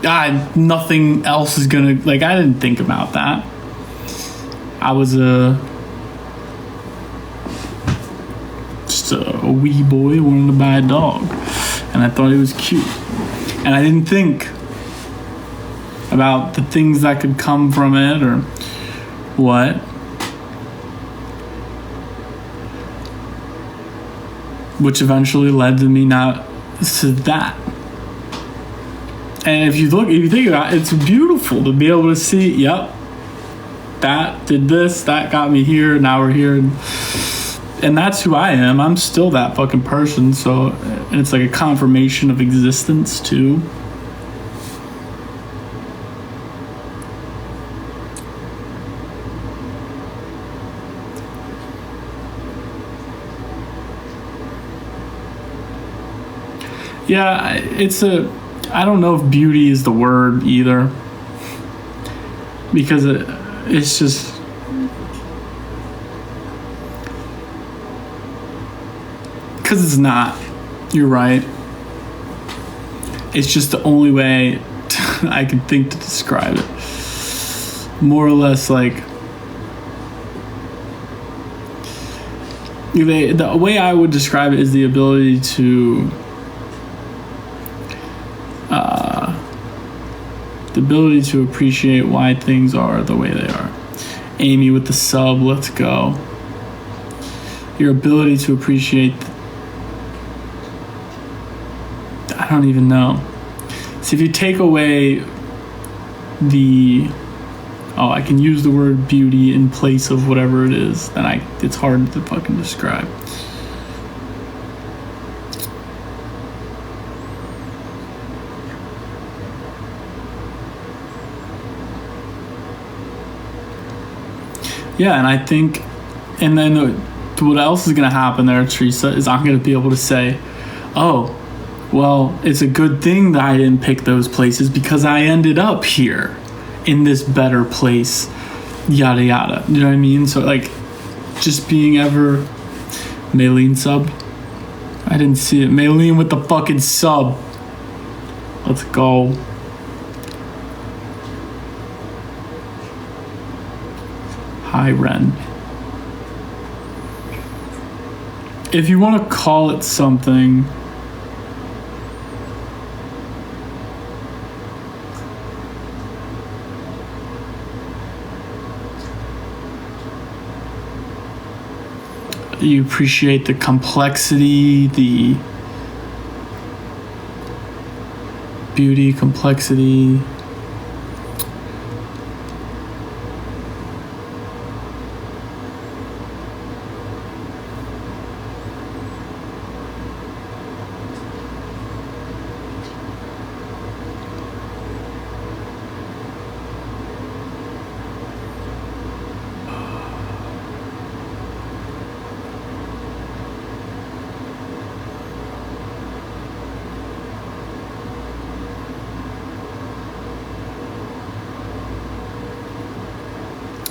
God, nothing else is gonna, like, I didn't think about that. I was just a wee boy wanting to buy a dog, and I thought it was cute, and I didn't think about the things that could come from it or what. Which eventually led to me not to that. And if you think about it, it's beautiful to be able to see, yep, that did this, that got me here, now we're here. And that's who I am. I'm still that fucking person. So, and it's like a confirmation of existence too. Yeah, I don't know if beauty is the word either, because it's just, because it's not. You're right. It's just the only way I can think to describe it. More or less, like, the way I would describe it is the ability to appreciate why things are the way they are. Amy with the sub, let's go. Your ability to appreciate, I don't even know. See, if you take away I can use the word beauty in place of whatever it is, then it's hard to fucking describe. Yeah, and I think, and then what else is going to happen there, Teresa, is I'm going to be able to say, oh, well, it's a good thing that I didn't pick those places because I ended up here in this better place, yada, yada. You know what I mean? So, like, just being ever, Maylene sub. I didn't see it. Maylene with the fucking sub. Let's go. Hi, Ren. If you want to call it something, you appreciate the complexity, the beauty, complexity.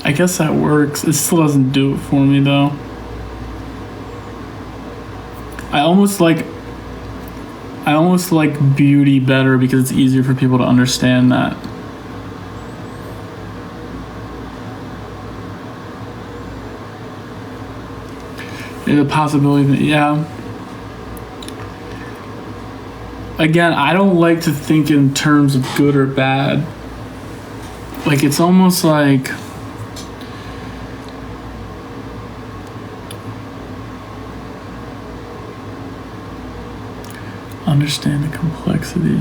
I guess that works. It still doesn't do it for me though. I almost like beauty better because it's easier for people to understand that. The possibility that, yeah. Again, I don't like to think in terms of good or bad. Like, it's almost like, understand the complexity.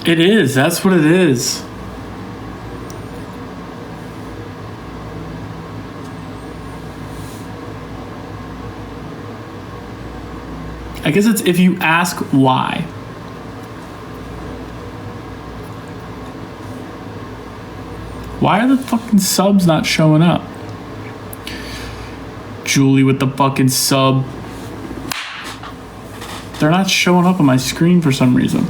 It is. That's what it is. I guess it's if you ask why. Why are the fucking subs not showing up? Julie with the fucking sub. They're not showing up on my screen for some reason.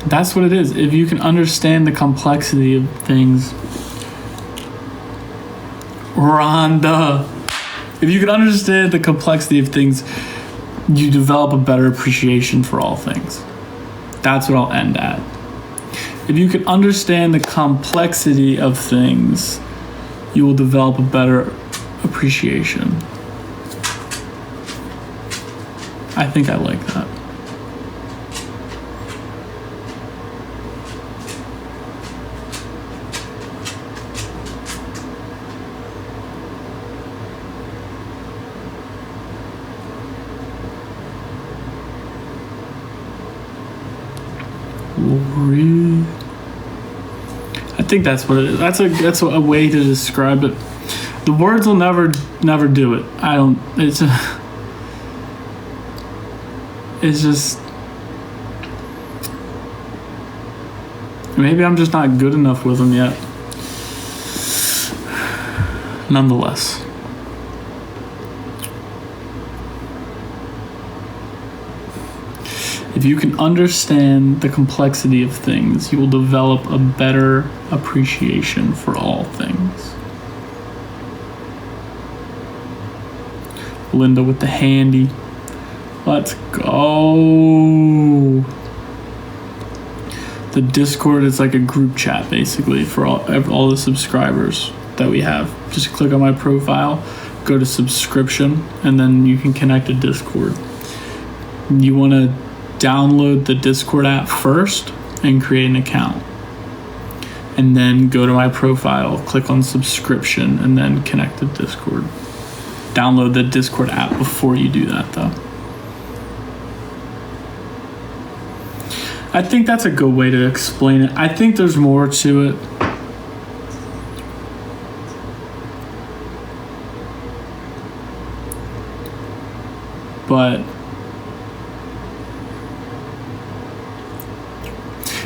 That's what it is. If you can understand the complexity of things. Rhonda. If you can understand the complexity of things, you develop a better appreciation for all things. That's what I'll end at. If you can understand the complexity of things, you will develop a better appreciation. I think I like that. Lori. I think that's what it is. That's a way to describe it. The words will never do it. I don't. It's just. Maybe I'm just not good enough with them yet. Nonetheless. If you can understand the complexity of things, you will develop a better appreciation for all things. Linda with the handy. Let's go. The Discord is like a group chat basically for all the subscribers that we have. Just click on my profile, go to subscription, and then you can connect to Discord. You want to download the Discord app first and create an account. And then go to my profile, click on subscription, and then connect to Discord. Download the Discord app before you do that, though. I think that's a good way to explain it. I think there's more to it. But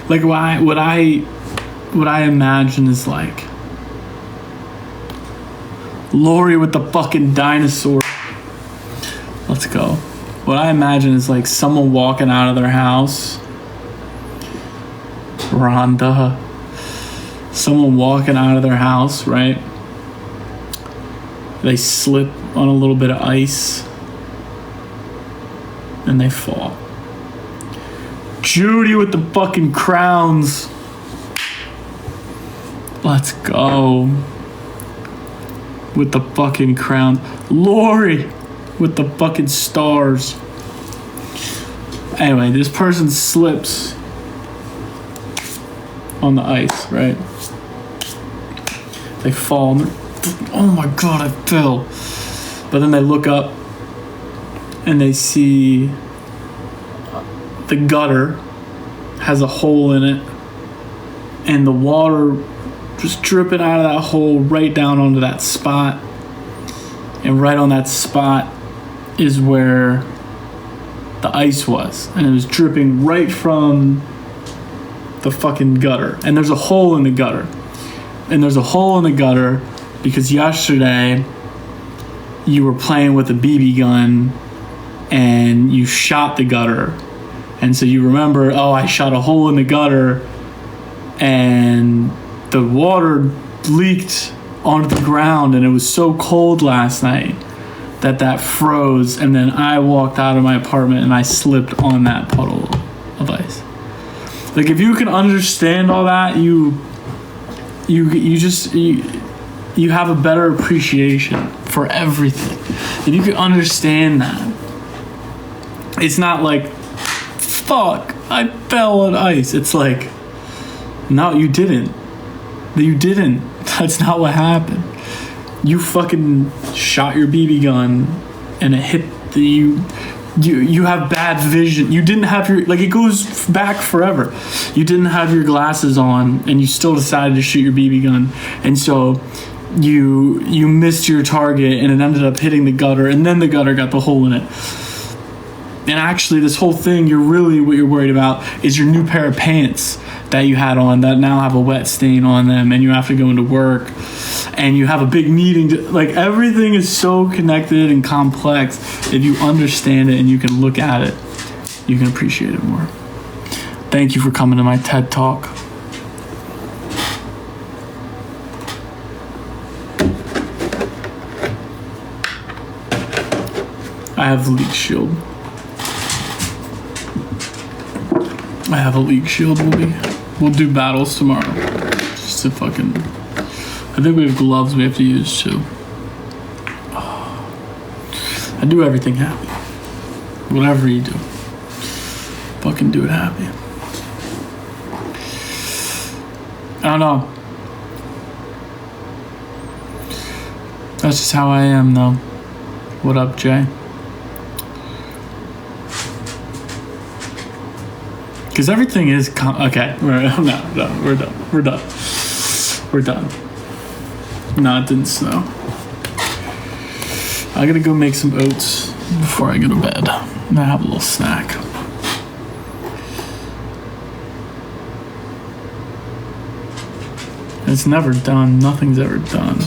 like what I imagine is like Lori with the fucking dinosaur. Let's go. What I imagine is like someone walking out of their house. Rhonda. Someone walking out of their house, right? They slip on a little bit of ice and they fall. Judy with the fucking crowns. Let's go. With the fucking crown. Lori with the fucking stars. Anyway, this person slips on the ice, right? They fall and oh my god, I fell. But then they look up and they see the gutter has a hole in it and the water just dripping out of that hole right down onto that spot. And right on that spot is where the ice was. And it was dripping right from the fucking gutter. And there's a hole in the gutter. And there's a hole in the gutter because yesterday you were playing with a BB gun and you shot the gutter. And so you remember, oh, I shot a hole in the gutter and the water leaked onto the ground and it was so cold last night that froze, and then I walked out of my apartment and I slipped on that puddle of ice. Like if you can understand all that, you have a better appreciation for everything. If you can understand that, it's not like, fuck, I fell on ice. It's like, no, you didn't. You didn't. That's not what happened. You fucking shot your BB gun and it hit you have bad vision. You didn't have your, like, it goes back forever. You didn't have your glasses on and you still decided to shoot your BB gun. And so you missed your target and it ended up hitting the gutter, and then the gutter got the hole in it. And actually, this whole thing, what you're worried about is your new pair of pants that you had on that now have a wet stain on them, and you have to go into work, and you have a big meeting. Like, everything is so connected and complex. If you understand it and you can look at it, you can appreciate it more. Thank you for coming to my TED Talk. I have the leak shield. We'll do battles tomorrow. Just to fucking... I think we have gloves we have to use too. I do everything happy. Whatever you do. Fucking do it happy. I don't know. That's just how I am though. What up, Jay? Because everything is okay. We're done. No, it didn't snow. I gotta go make some oats before I go to bed. I'm gonna have a little snack. It's never done. Nothing's ever done.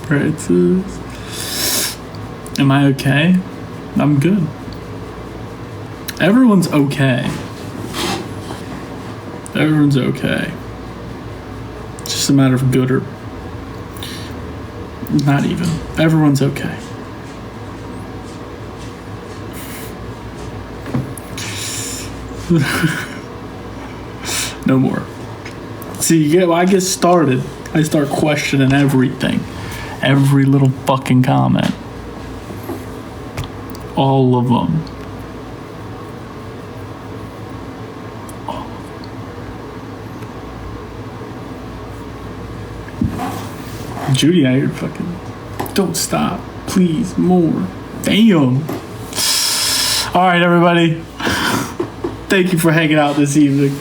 Francis. Am I okay? I'm good. Everyone's okay. Everyone's okay. It's just a matter of good or not even. Everyone's okay. No more. See, when I get started, I start questioning everything. Every little fucking comment. All of them. Judy, I hear fucking... Don't stop. Please, more. Damn. All right, everybody. Thank you for hanging out this evening.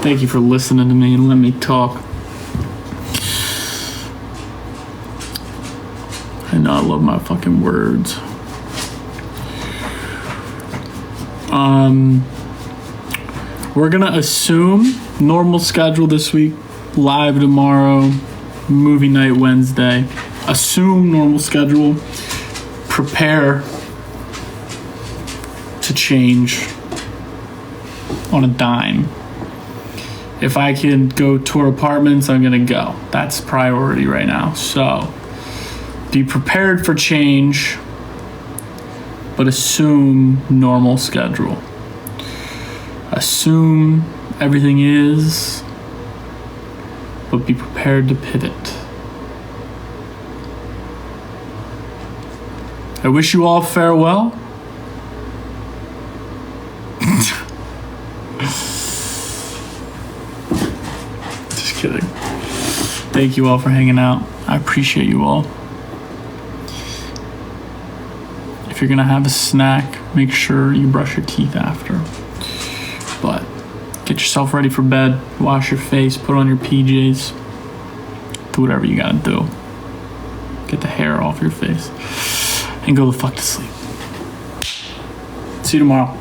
Thank you for listening to me and letting me talk. I know I love my fucking words. We're gonna assume normal schedule this week, live tomorrow, movie night Wednesday. Assume normal schedule. Prepare to change on a dime. If I can go tour apartments, I'm gonna go. That's priority right now. So be prepared for change, but assume normal schedule. Assume everything is, but be prepared to pivot. I wish you all farewell. Just kidding. Thank you all for hanging out. I appreciate you all. If you're gonna have a snack, make sure you brush your teeth after. But get yourself ready for bed, wash your face, put on your PJs, do whatever you gotta do. Get the hair off your face and go the fuck to sleep. See you tomorrow.